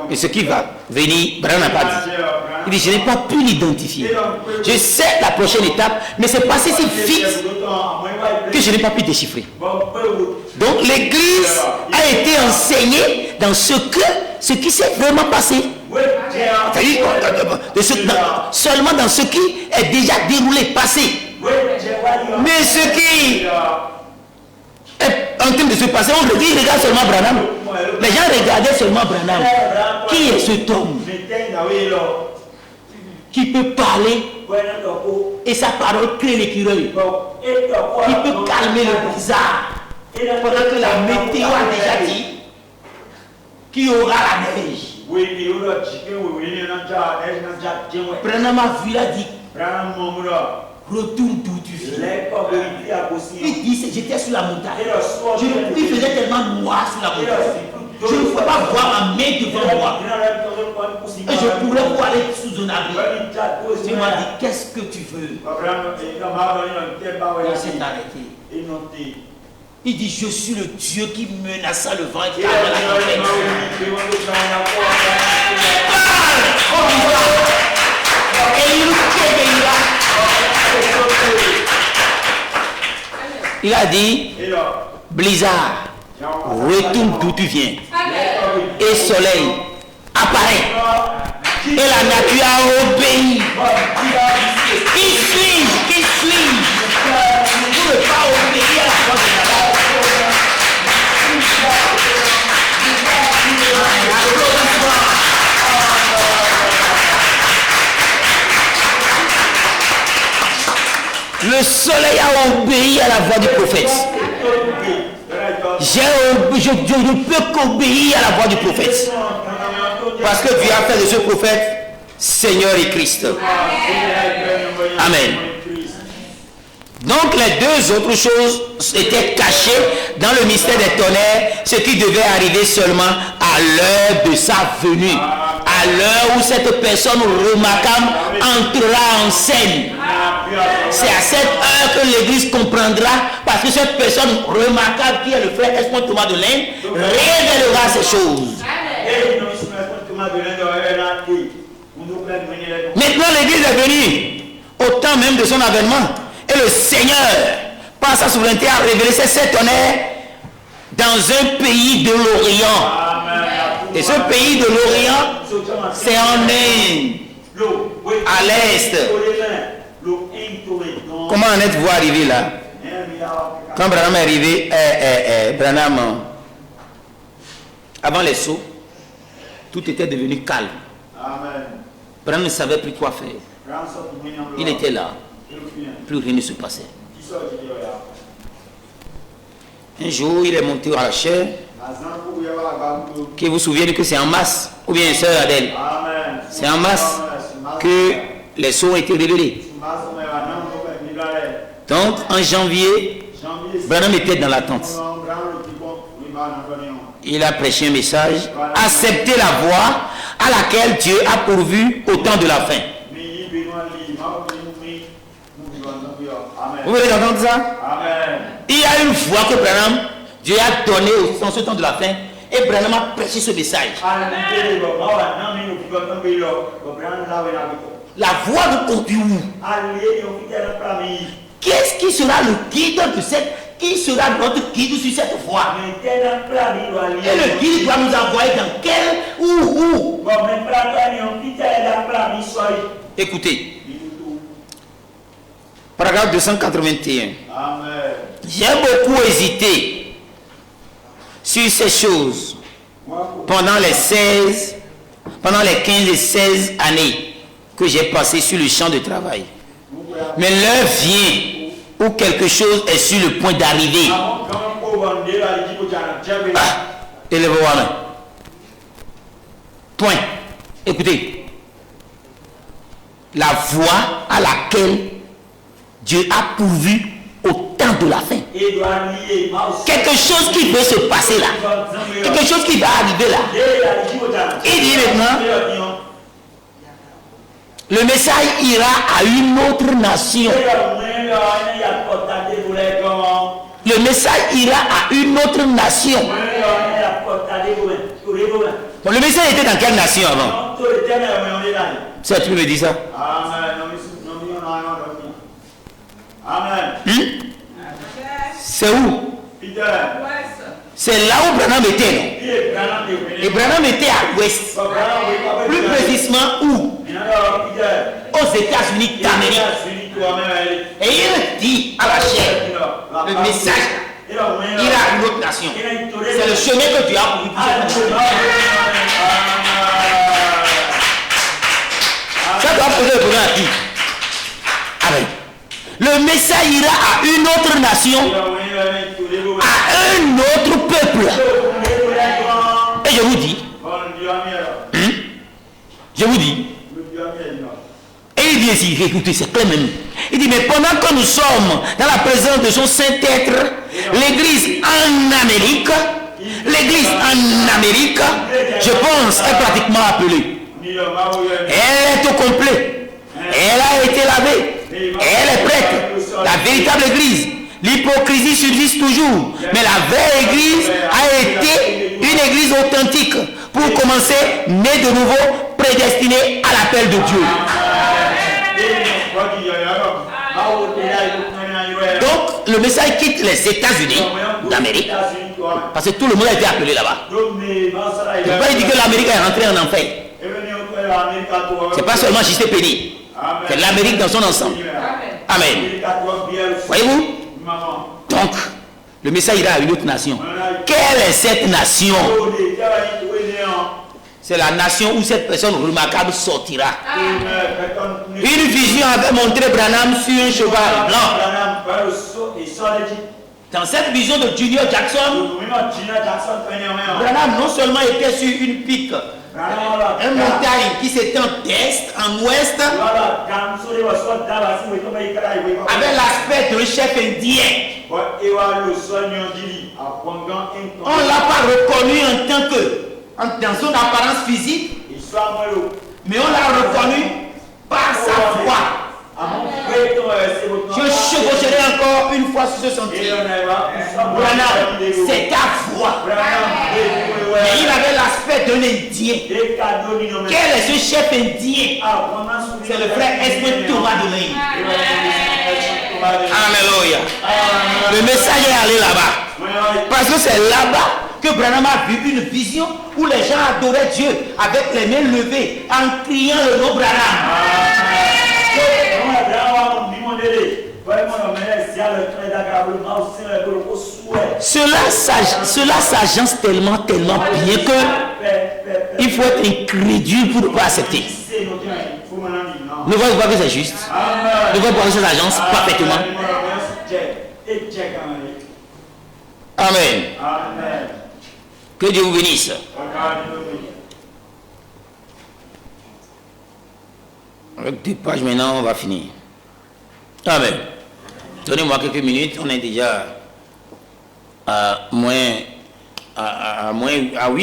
Et ce qui va venir, Branham n'a pas dit. Il dit, je n'ai pas pu l'identifier. Je sais la prochaine étape, mais c'est passé si vite que je n'ai pas pu déchiffrer. Donc l'église a été enseignée dans ce qui s'est vraiment passé. C'est-à-dire, seulement dans ce qui est déjà déroulé, passé. Mais ce qui est en train de se passer, on regarde seulement Branham. Les gens regardaient seulement Branham. Qui est cet homme? qui peut parler et sa parole crée l'écureuil, qui peut calmer le blizzard, pendant que la météo a déjà dit qu'il y aura la neige. Branham a vu, il a dit, retourne d'où tu viens. Il dit, j'étais sur la montagne. Il faisait tellement noir sur la montagne. Je ne pouvais pas voir ma main devant moi. Et je pourrais voir aller sous un abri. Tu m'as dit, qu'est-ce que tu veux? Il s'est arrêté. Il dit, je suis le Dieu qui menaça le vent et calma la tempête. Et il t'obéira. Il a dit, blizzard, retourne d'où tu viens. Et soleil, apparaît. Et la nature a obéi. Qui suis-je? Qui suis-je? Pour ne pas obéir à la voix de la loi. Le soleil a obéi à la voix du prophète. Je ne peux qu'obéir à la voix du prophète. Parce que Dieu a fait de ce prophète Seigneur et Christ. Amen. Donc les deux autres choses étaient cachées dans le mystère des tonnerres, ce qui devait arriver seulement à l'heure de sa venue, à l'heure où cette personne remarquable entrera en scène. C'est à cette heure que l'Église comprendra, parce que cette personne remarquable qui est le frère Espoir Thomas de l'Inde révélera ces choses. Maintenant l'Église est venue au temps même de son avènement. Et le Seigneur, par sa souveraineté, a révélé ces sept tonnerres dans un pays de l'Orient. Et ce pays de l'Orient, c'est en Inde, à l'Est. Comment en êtes-vous arrivé là? Quand Branham est arrivé, Branham, avant les sauts, tout était devenu calme. Branham ne savait plus quoi faire. Il était là. Plus rien ne se passait. Un jour, il est monté à la chair. Qui vous souvenez que c'est en masse, ou bien sœur Adèle, c'est en masse que les sceaux ont été révélés. Donc, en janvier, Branham était dans l'attente. Il a prêché un message, accepter la voie à laquelle Dieu a pourvu au temps de la fin. Vous voulez entendre ça? Amen. Il y a une voix que Branham, Dieu a donnée dans ce temps de la fin, et Branham a prêché ce message. La voix nous conduit où? Qu'est-ce qui sera le guide de cette, qui sera notre guide sur cette voie? Et le guide doit nous envoyer dans quel où? Écoutez. Paragraphe 281. Amen. J'ai beaucoup hésité sur ces choses pendant les 15 et 16 années que j'ai passées sur le champ de travail. Mais l'heure vient où quelque chose est sur le point d'arriver. Élevez-vous la main. Point. Écoutez. La voie à laquelle Dieu a pourvu au temps de la fin. Quelque chose qui veut se passer là. Quelque chose qui va arriver là. Il dit maintenant, le message ira à une autre nation. Le message ira à une autre nation. Bon, le message était dans quelle nation avant? Ça, tu me dis ça? C'est où? C'est là où Branham était, non? Et Branham était à l'ouest. Plus précisément où? Aux États-Unis d'Amérique. Et il dit à la chair, le message ira à une autre nation. C'est le chemin que tu as pour ça doit poser le problème. une autre nation, à un autre peuple. Et je vous dis, et il dit ici, écoutez, c'est clair même. Il dit, mais pendant que nous sommes dans la présence de son Saint-Être, l'église en Amérique, je pense, est pratiquement appelée. Elle est au complet. Elle a été lavée. Elle est prête. La véritable église. L'hypocrisie subsiste toujours. Mais la vraie église a été une église authentique. Pour commencer, née de nouveau, prédestinée à l'appel de Dieu. Donc, le message quitte les États-Unis d'Amérique. Parce que tout le monde a été appelé là-bas. Il ne faut pas dire que l'Amérique est rentrée en enfer. Ce n'est pas seulement J.C. Penny. C'est l'Amérique dans son ensemble. Amen. Voyez-vous? Donc, le message ira à une autre nation. Quelle est cette nation? C'est la nation où cette personne remarquable sortira. Une vision avait montré Branham sur un cheval blanc. Dans cette vision de Junior Jackson, Branham non seulement était sur une pique, une montagne qui s'étend d'est en ouest, avec l'aspect d'un chef indien. On ne l'a pas reconnu en tant que dans son apparence physique, mais on l'a reconnu par sa foi. Je chevaucherai encore une fois sur ce sentier. C'est ta foi. Mais il avait l'aspect d'un Indien. Quel est ce chef indien? C'est le frère Esmond Thomas de Lane. Alléluia. Le message est allé là-bas. Parce que c'est là-bas que Branham a vu une vision où les gens adoraient Dieu avec les mains levées en criant le nom Branham. Cela s'agence tellement bien que il faut être incrédule pour ne pas accepter. Ne voyez pas que c'est juste. Ne voyez pas que ça s'agence parfaitement. Amen. Que Dieu vous bénisse. Avec 2 pages maintenant, on va finir. Amen. Donnez-moi quelques minutes, on est déjà à 8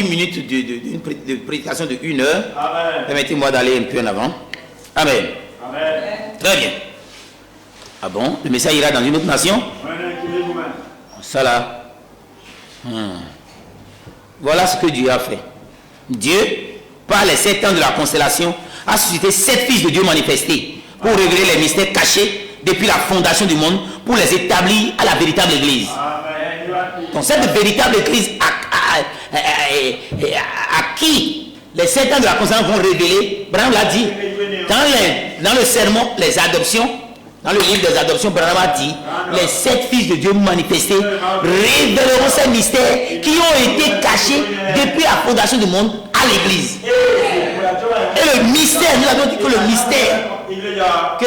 minutes de prédication de 1 heure. Permettez-moi d'aller un peu en avant. Amen. Amen. Très bien. Ah bon? Le message ira dans une autre nation? Ça là. Voilà ce que Dieu a fait. Dieu, par les 7 ans de la constellation, a suscité 7 fils de Dieu manifestés pour révéler les mystères cachés depuis la fondation du monde, pour les établir à la véritable église. Donc cette véritable église à qui les 7 ans de la constellation vont révéler, Branham l'a dit, dans le sermon, les adoptions, dans le livre des adoptions, Branham a dit, les 7 fils de Dieu manifestés révéleront ces mystères qui ont été cachés depuis la fondation du monde à l'église. Et le mystère, nous avons dit que le mystère, que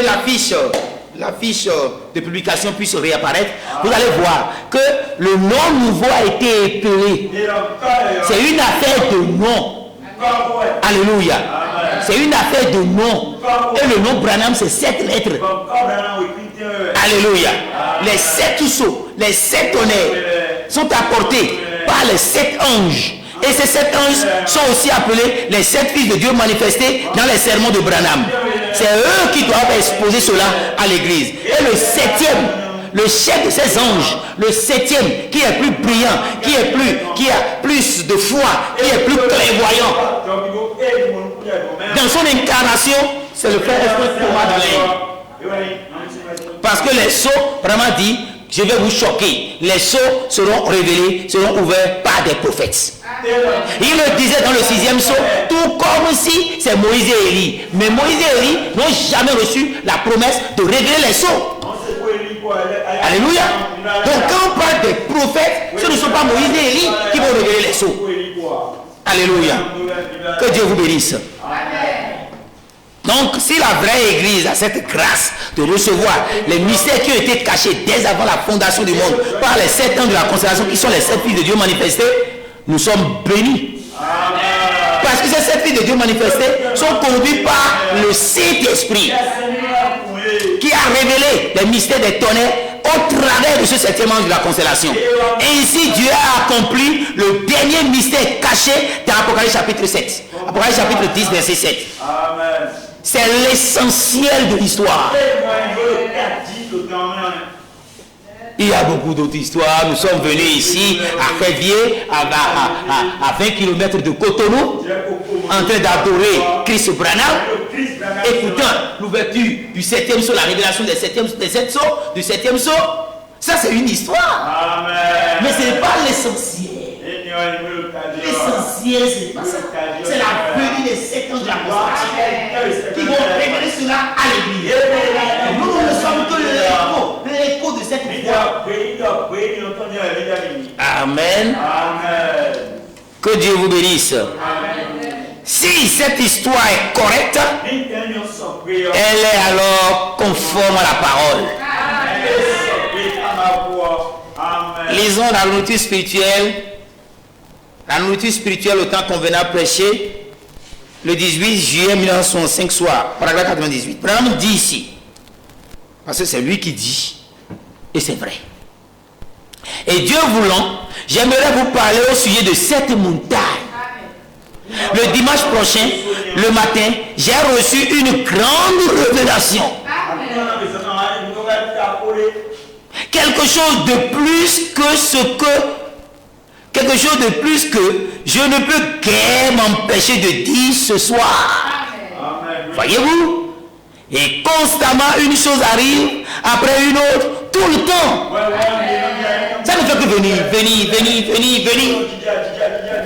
l'affiche de publication puisse réapparaître, vous allez voir que le nom nouveau a été épelé. C'est une affaire de nom. Alléluia. C'est une affaire de nom. Et le nom Branham, c'est 7 lettres. Alléluia. Les 7 trousseaux, les 7 honneurs sont apportés par les 7 anges. Et ces 7 anges sont aussi appelés les 7 fils de Dieu manifestés dans les sermons de Branham. C'est eux qui doivent exposer cela à l'église. Et le 7e, le chef de ces anges, le 7e, qui est plus brillant, qui a plus de foi, qui est plus clairvoyant, dans son incarnation, c'est le frère Thomas de Lane. Parce que les sceaux, vraiment dit, je vais vous choquer, les sceaux seront révélés, seront ouverts par des prophètes. Il le disait dans le 6e sceau, tout comme si c'est Moïse et Élie. Mais Moïse et Élie n'ont jamais reçu la promesse de révéler les sceaux. Alléluia. Donc quand on parle des prophètes, ce ne sont pas Moïse et Élie qui vont révéler les sceaux. Alléluia. Que Dieu vous bénisse. Donc, si la vraie Église a cette grâce de recevoir les mystères qui ont été cachés dès avant la fondation du monde par les 7 ans de la constellation qui sont les 7 fils de Dieu manifestés, nous sommes bénis. Parce que ces 7 fils de Dieu manifestés sont conduits par le Saint-Esprit qui a révélé les mystères des tonnerres au travers de ce 7e ange de la constellation. Et ici, Dieu a accompli le dernier mystère caché dans Apocalypse chapitre 7. Apocalypse chapitre 10, verset 7. C'est l'essentiel de l'histoire. Il y a beaucoup d'autres histoires. Nous sommes venus ici à Révier, à 20 km de Cotonou, en train d'adorer Chris Branham, écoutant l'ouverture du 7e sceau, la révélation des 7 sceaux, du 7e sceau. Ça, c'est une histoire. Amen. Mais ce n'est pas l'essentiel. L'essentiel, c'est pas ça. C'est la venue des 7 ans de la constellation qui vont révéler cela à l'église. Nous ne sommes que l'écho de cette voix. Amen. Que Dieu vous bénisse. Amen. Si cette histoire est correcte, elle est alors conforme à la parole. Lisons la nourriture spirituelle. La nourriture spirituelle au temps convenable prêchée le 18 juillet 1965 soir, paragraphe 98. Branham dit ici, parce que c'est lui qui dit, et c'est vrai. Et Dieu voulant, j'aimerais vous parler au sujet de cette montagne. Le dimanche prochain, le matin, j'ai reçu une grande révélation. Quelque chose de plus que je ne peux guère m'empêcher de dire ce soir. Voyez-vous? Et constamment une chose arrive après une autre, tout le temps. Ça ne fait que venir.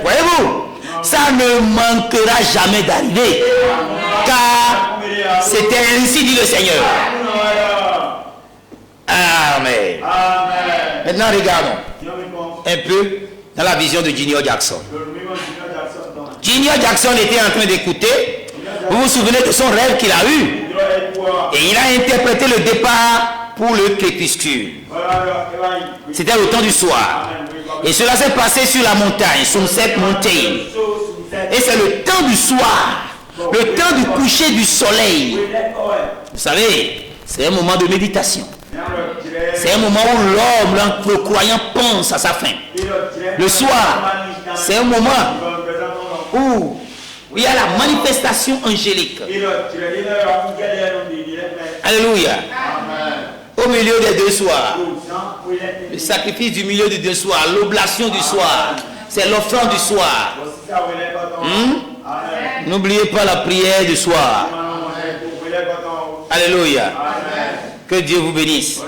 Voyez-vous? Ça ne manquera jamais d'arriver. Car c'était ainsi dit le Seigneur. Amen. Maintenant regardons un peu dans la vision de Junior Jackson. Junior Jackson était en train d'écouter. Vous vous souvenez de son rêve qu'il a eu. Et il a interprété le départ pour le crépuscule. C'était le temps du soir. Et cela s'est passé sur la montagne, sur cette montagne. Et c'est le temps du soir, le temps du coucher du soleil. Vous savez, c'est un moment de méditation. C'est un moment où l'homme, le croyant, pense à sa fin. Le soir, c'est un moment où il y a la manifestation angélique. Alléluia. Au milieu des 2 soirs, le sacrifice du milieu des 2 soirs, l'oblation du soir, c'est l'offrande du soir. N'oubliez pas la prière du soir. Alléluia. Que Dieu vous bénisse.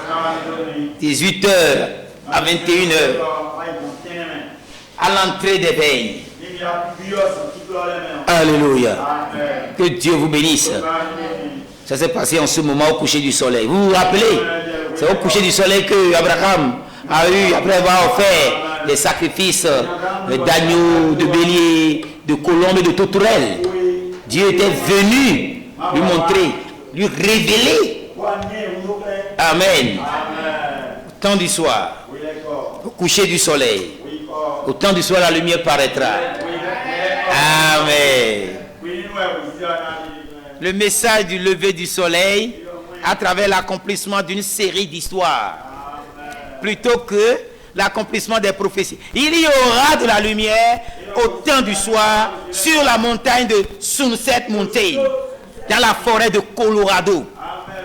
18h à 21h, à l'entrée des veilles. Alléluia. Que Dieu vous bénisse. Ça s'est passé en ce moment au coucher du soleil. Vous vous rappelez? C'est au coucher du soleil que Abraham a eu, après avoir offert des sacrifices d'agneaux, de béliers, de colombes et de tourterelles. Dieu était venu lui montrer, lui révéler. Amen. Au temps du soir, au coucher du soleil, au temps du soir, la lumière paraîtra. Amen. Le message du lever du soleil à travers l'accomplissement d'une série d'histoires, plutôt que l'accomplissement des prophéties. Il y aura de la lumière au temps du soir sur la montagne de Sunset Mountain, dans la forêt de Colorado,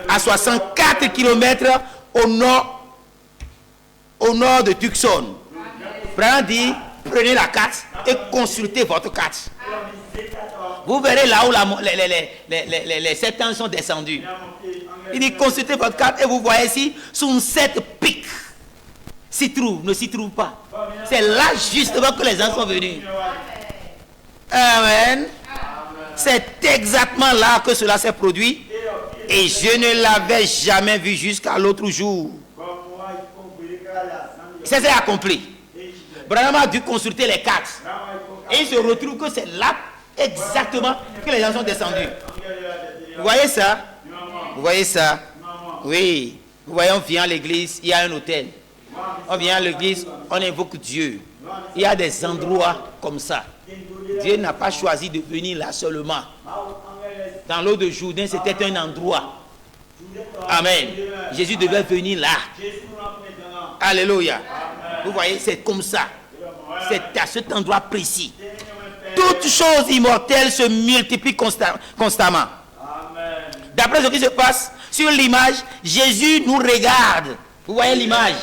à 64 km au nord de Tucson. Branham dit, prenez la carte et consultez votre carte. Vous verrez là où les 7 ans sont descendus. Il dit, consultez votre carte et vous voyez ici, sous 7 pics. Ne s'y trouve pas. C'est là justement que les gens sont venus. Amen. C'est exactement là que cela s'est produit. Et je ne l'avais jamais vu jusqu'à l'autre jour. Ça s'est accompli. Branham a dû consulter les cartes. Et il se retrouve que c'est là exactement que les gens sont descendus. Vous voyez ça? Vous voyez ça? Oui. Vous voyez, on vient à l'église, il y a un hôtel. On vient à l'église, on invoque Dieu. Il y a des endroits comme ça. Dieu n'a pas choisi de venir là seulement. Dans l'eau de Jourdain, c'était un endroit. Amen. Jésus devait venir là. Alléluia. Vous voyez, c'est comme ça. C'est à cet endroit précis. Toutes choses immortelles se multiplient constamment. D'après ce qui se passe sur l'image, Jésus nous regarde. Vous voyez l'image?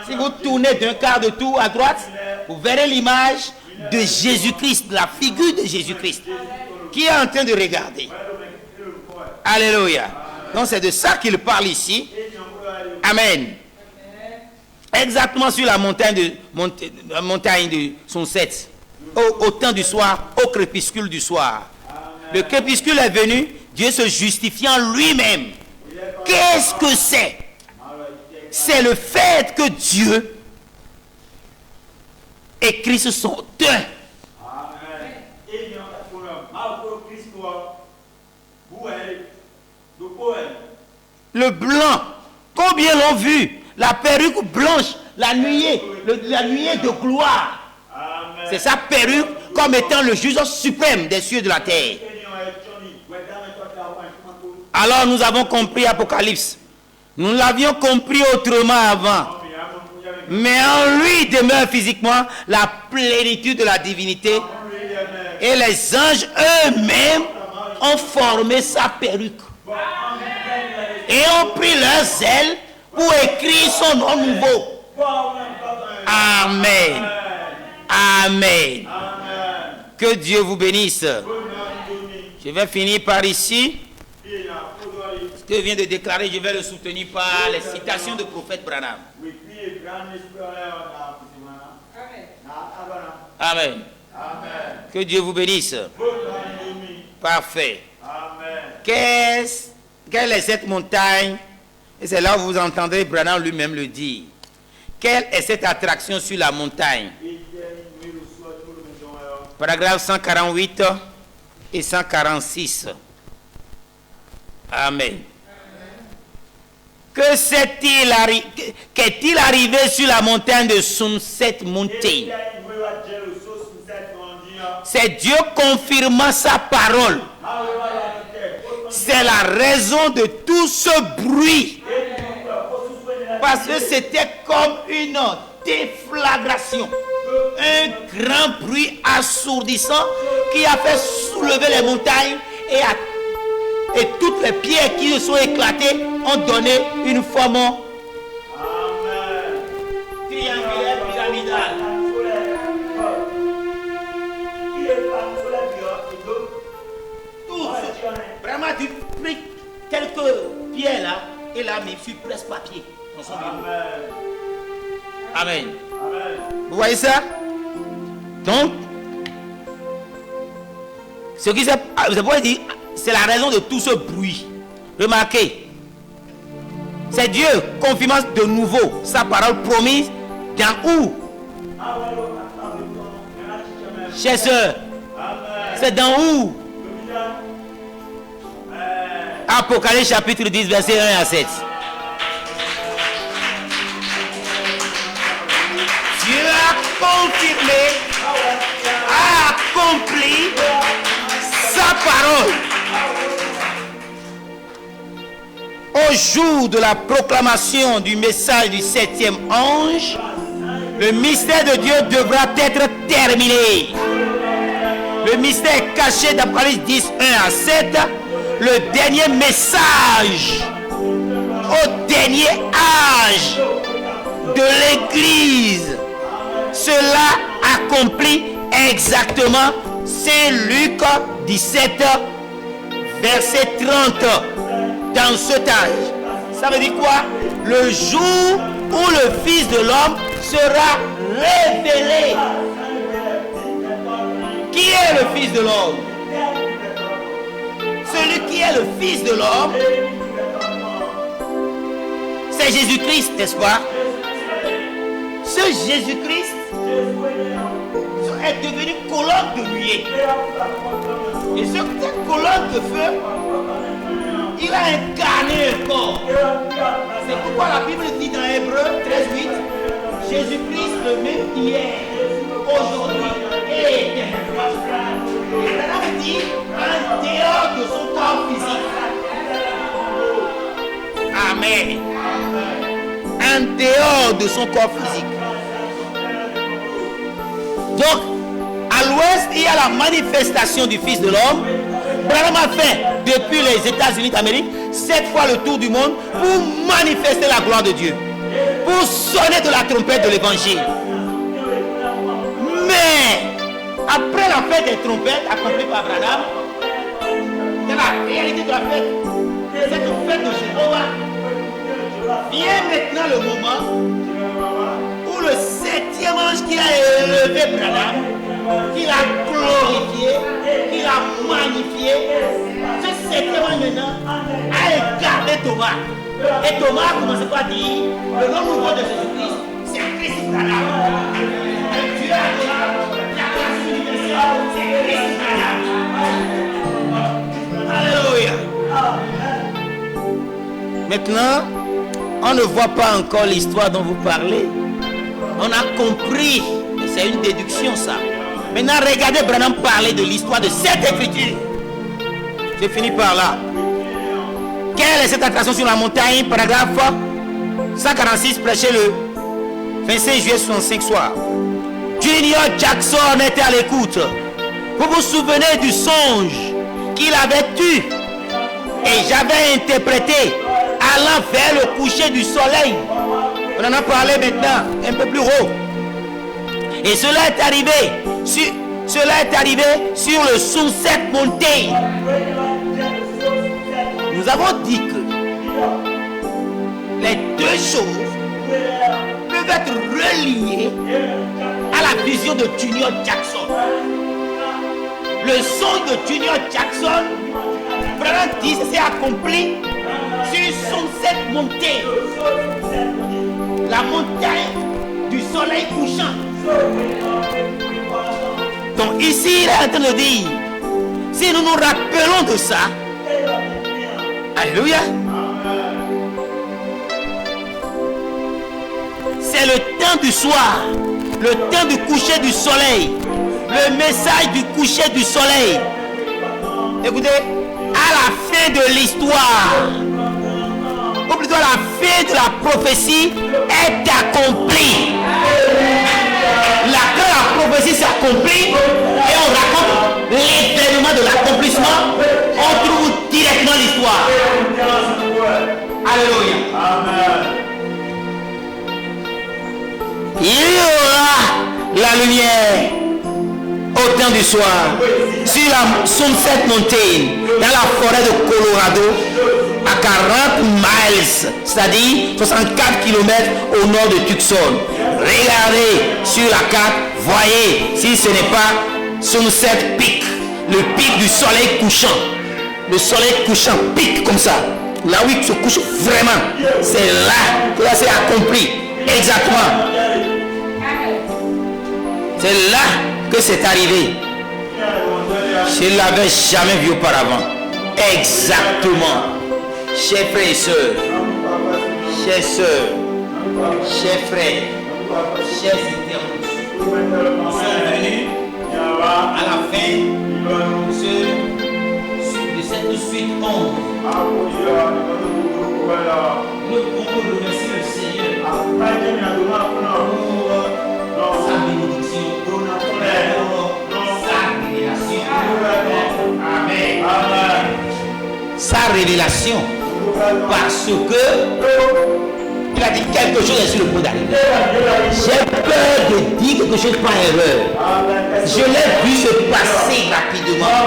Si vous tournez d'un quart de tour à droite, vous verrez l'image de Jésus-Christ, la figure de Jésus-Christ, qui est en train de regarder. Alléluia. Donc c'est de ça qu'il parle ici. Amen. Exactement sur la montagne de sunset. Au temps du soir, au crépuscule du soir. Le crépuscule est venu, Dieu se justifiant lui-même. Qu'est-ce que c'est? C'est le fait que Dieu et Christ sont un. Le blanc, combien l'ont vu? La perruque blanche, la nuée de gloire. C'est sa perruque comme étant le juge suprême des cieux et de la terre. Alors nous avons compris Apocalypse. Nous l'avions compris autrement avant. Mais en lui demeure physiquement la plénitude de la divinité. Et les anges eux-mêmes ont formé sa perruque. Et ont pris leurs ailes pour écrire son nom nouveau. Amen. Amen. Que Dieu vous bénisse. Je vais finir par ici. Ce que je viens de déclarer, je vais le soutenir par les citations de prophète Branham. Amen. Que Dieu vous bénisse. Parfait. Quelle est cette montagne? Et c'est là où vous entendrez Branham lui-même le dire. Quelle est cette attraction sur la montagne? Paragraphe 148 et 146. Amen. Qu'est-il arrivé sur la montagne de Sunset Mountain? C'est Dieu confirmant sa parole. C'est la raison de tout ce bruit. Parce que c'était comme une déflagration. Un grand bruit assourdissant qui a fait soulever les montagnes et toutes les pierres qui se sont éclatées ont donné une forme triangulaire pyramidale. Vraiment, tu pris quelques pierres là et là, mais sur presse-papier dans son bureau. Amen. Vous voyez ça? Donc, ce qui c'est pourquoi dire, c'est la raison de tout ce bruit. Remarquez, c'est Dieu confirmant de nouveau sa parole promise dans où? Chers sœurs, c'est dans où? Apocalypse chapitre 10, verset 1 à 7. Dieu a confirmé, a accompli sa parole. Au jour de la proclamation du message du 7e ange, le mystère de Dieu devra être terminé. Le mystère caché d'Apocalypse 10, 1 à 7, le dernier message au dernier âge de l'Église. Cela accomplit exactement Saint Luc 17, verset 30. Dans cet âge. Ça veut dire quoi? Le jour où le Fils de l'homme sera révélé. Qui est le Fils de l'homme? Celui qui est le Fils de l'homme, c'est Jésus-Christ, n'est-ce pas? Ce Jésus-Christ est devenu colonne de nuée. Et cette colonne de feu Il a incarné un corps. C'est pourquoi la Bible dit dans Hébreux 13:8, Jésus-Christ le même hier, aujourd'hui et éternellement. Et là on dit en dehors de son corps physique. Amen. En dehors de son corps physique. Donc, à l'ouest, il y a la manifestation du Fils de l'homme. Branham a fait, depuis les États-Unis d'Amérique, 7 fois le tour du monde pour manifester la gloire de Dieu. Pour sonner de la trompette de l'évangile. Mais, après la fête des trompettes accomplie par Branham, dans la réalité de la fête, cette fête de Jéhovah, vient maintenant le moment où le 7e ange qui a élevé Branham, qui l'a glorifié, qui l'a magnifié, ce 7e ange maintenant a incarné Thomas. Et Thomas a commencé par dire, le nom nouveau de Jésus-Christ, c'est Christ Branham. Dieu a dit, la grâce universelle, c'est Christ Branham. Alléluia. Maintenant, on ne voit pas encore l'histoire dont vous parlez. On a compris. C'est une déduction ça. Maintenant, regardez Branham parler de l'histoire de cette écriture. J'ai fini par là. Quelle est cette attraction sur la montagne? Paragraphe 146, prêché le 25 juillet 65 soir. Junior Jackson était à l'écoute. Vous vous souvenez du songe qu'il avait eu et j'avais interprété allant vers le coucher du soleil. On en a parlé maintenant, un peu plus haut. Et cela est arrivé sur le Sunset Mountain. Nous avons dit que les deux choses peuvent être reliées à la vision de Junior Jackson. Le songe de Junior Jackson, Branham dit, s'est accompli sur Sunset Mountain, la montagne du soleil couchant. Donc ici, il est en train de dire, si nous nous rappelons de ça, alléluia, c'est le temps du soir, le temps du coucher du soleil, le message du coucher du soleil. Écoutez, à la fin de l'histoire, ou plutôt à la fin de la prophétie, est accomplie. Quand la prophétie s'accomplit et on raconte l'événement de l'accomplissement, on trouve directement l'histoire. Alléluia. Amen. Il y aura la lumière au temps du soir sur la Sunset Mountain, dans la forêt de Colorado, à 40 miles, c'est-à-dire 64 km au nord de Tucson. Regardez sur la carte, voyez si ce n'est pas Sunset Peak, le pic du soleil couchant. Le soleil couchant pique comme ça, là où il se couche vraiment. C'est là que ça s'est accompli, exactement. C'est là que c'est arrivé. Je ne l'avais jamais vu auparavant. Exactement. Chers frères et sœurs, chers sœurs, chers frères, chers internautes, nous sommes venus à la fin de cette suite 11. Nous pouvons remercier le Seigneur pour sa bénédiction, pour sa révélation. Amen. Sa révélation. Parce que il a dit quelque chose sur le point d'arriver. J'ai peur de dire quelque chose par erreur. Je l'ai vu se passer rapidement.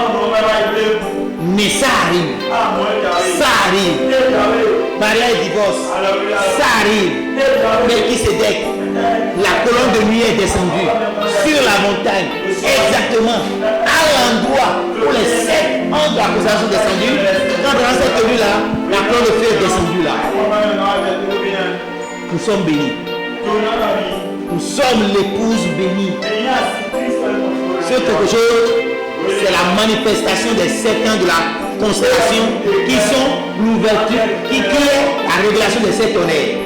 Mais ça arrive. Ça arrive. Maria est divorce. Ça arrive. Melchisédek, la colonne de nuit est descendue sur la montagne. Exactement. À l'endroit où les 7 anges de l'accusation sont descendus. Quand dans cette tenue-là, la colonne de feu est descendue là. Nous sommes bénis. Nous sommes l'épouse bénie. C'est quelque chose c'est la manifestation des 7 ans de la constellation qui sont l'ouverture, qui est la révélation des 7 tonnerres.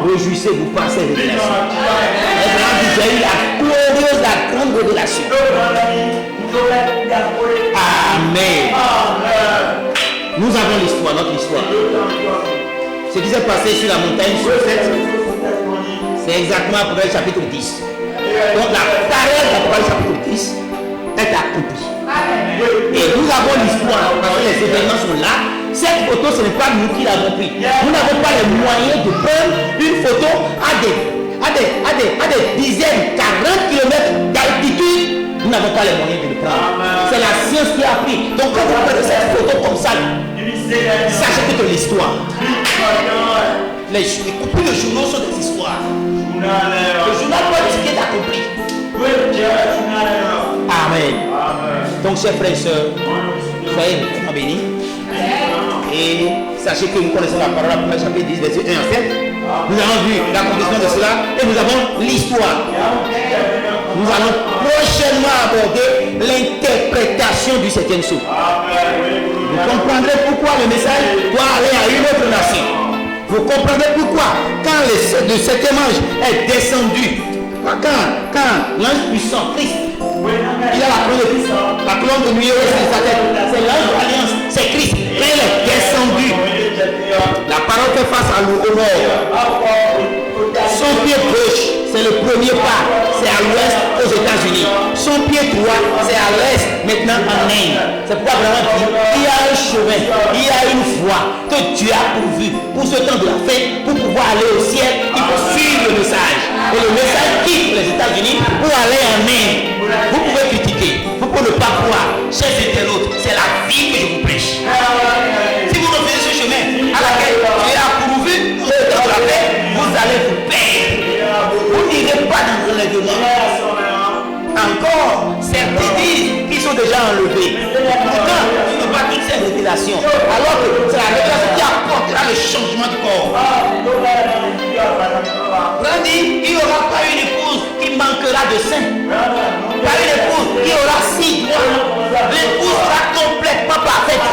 Réjouissez-vous par ces révélations. J'ai eu la glorieuse, la grande révélation. Amen. Nous avons l'histoire, notre histoire. Ce qui s'est passé sur la montagne sur 7, c'est exactement Apocalypse chapitre 10. Donc la parole d'Apocalypse chapitre 10 est accomplie. Et nous avons l'histoire, parce que les événements sont là. Cette photo, ce n'est pas nous qui l'avons pris. Nous n'avons pas les moyens de prendre une photo à des dizaines, 40 km d'altitude. Nous n'avons pas les moyens de le prendre. C'est la science qui a pris. Donc quand vous prenez cette photo comme ça, sachez que c'est l'histoire. Les copies de journaux sont des histoires. Le journal peut dire ce qui est accompli. Amen. Donc chers frères et sœurs, soyez vraiment bénis. Et sachez que nous connaissons la parole, la chapitre 10, verset 1 à 7. Nous avons vu l'accomplissement de cela et nous avons l'histoire. Nous allons prochainement aborder l'interprétation du 7e sceau. Vous comprendrez pourquoi le message doit aller à une autre nation. Vous comprendrez pourquoi quand le 7e ange est descendu, quand l'ange puissant, Christ, il a la colonne de nuit sur sa tête. C'est l'ange de l'alliance, c'est Christ. Quand il est descendu, la parole fait face à au nord. Son pied gauche, c'est le premier pas, c'est à l'ouest aux États-Unis. Son pied droit, c'est à l'est maintenant en Inde. C'est pourquoi vraiment il y a un chemin, il y a une voie que Dieu a pourvu pour ce temps de la fête, pour pouvoir aller au ciel. Il faut suivre le message. Et le message quitte les États-Unis pour aller en Inde. Vous pouvez critiquer, vous pouvez ne pas croire. Chers internautes, c'est la vie que je vous prêche. Si vous refusez ce chemin à laquelle Dieu a pourvu pour ce temps de la fête, vous allez vous perdre. Vous n'irez pas dans l'enlèvement. Encore, certains disent qu'ils sont déjà enlevés. Pourtant, ils n'ont pas toutes ces révélations. Alors que c'est la révélation qui apportera le changement du corps. On dit, il n'y aura pas une épouse qui manquera de sein. Pas une épouse qui aura 6 mois. L'épouse sera complètement parfaite.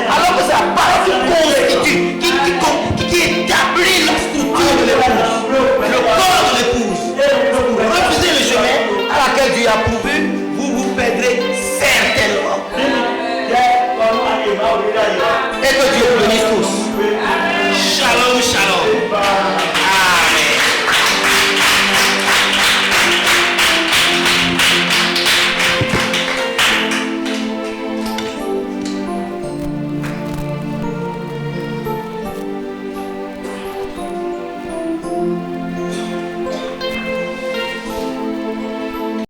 Alors que c'est la parole qui constitue, qui établit la structure de l'épouse, le corps de l'épouse. Refusez le chemin à laquelle Dieu a pourvu, vous vous perdrez certainement. Et que Dieu vous bénisse tous.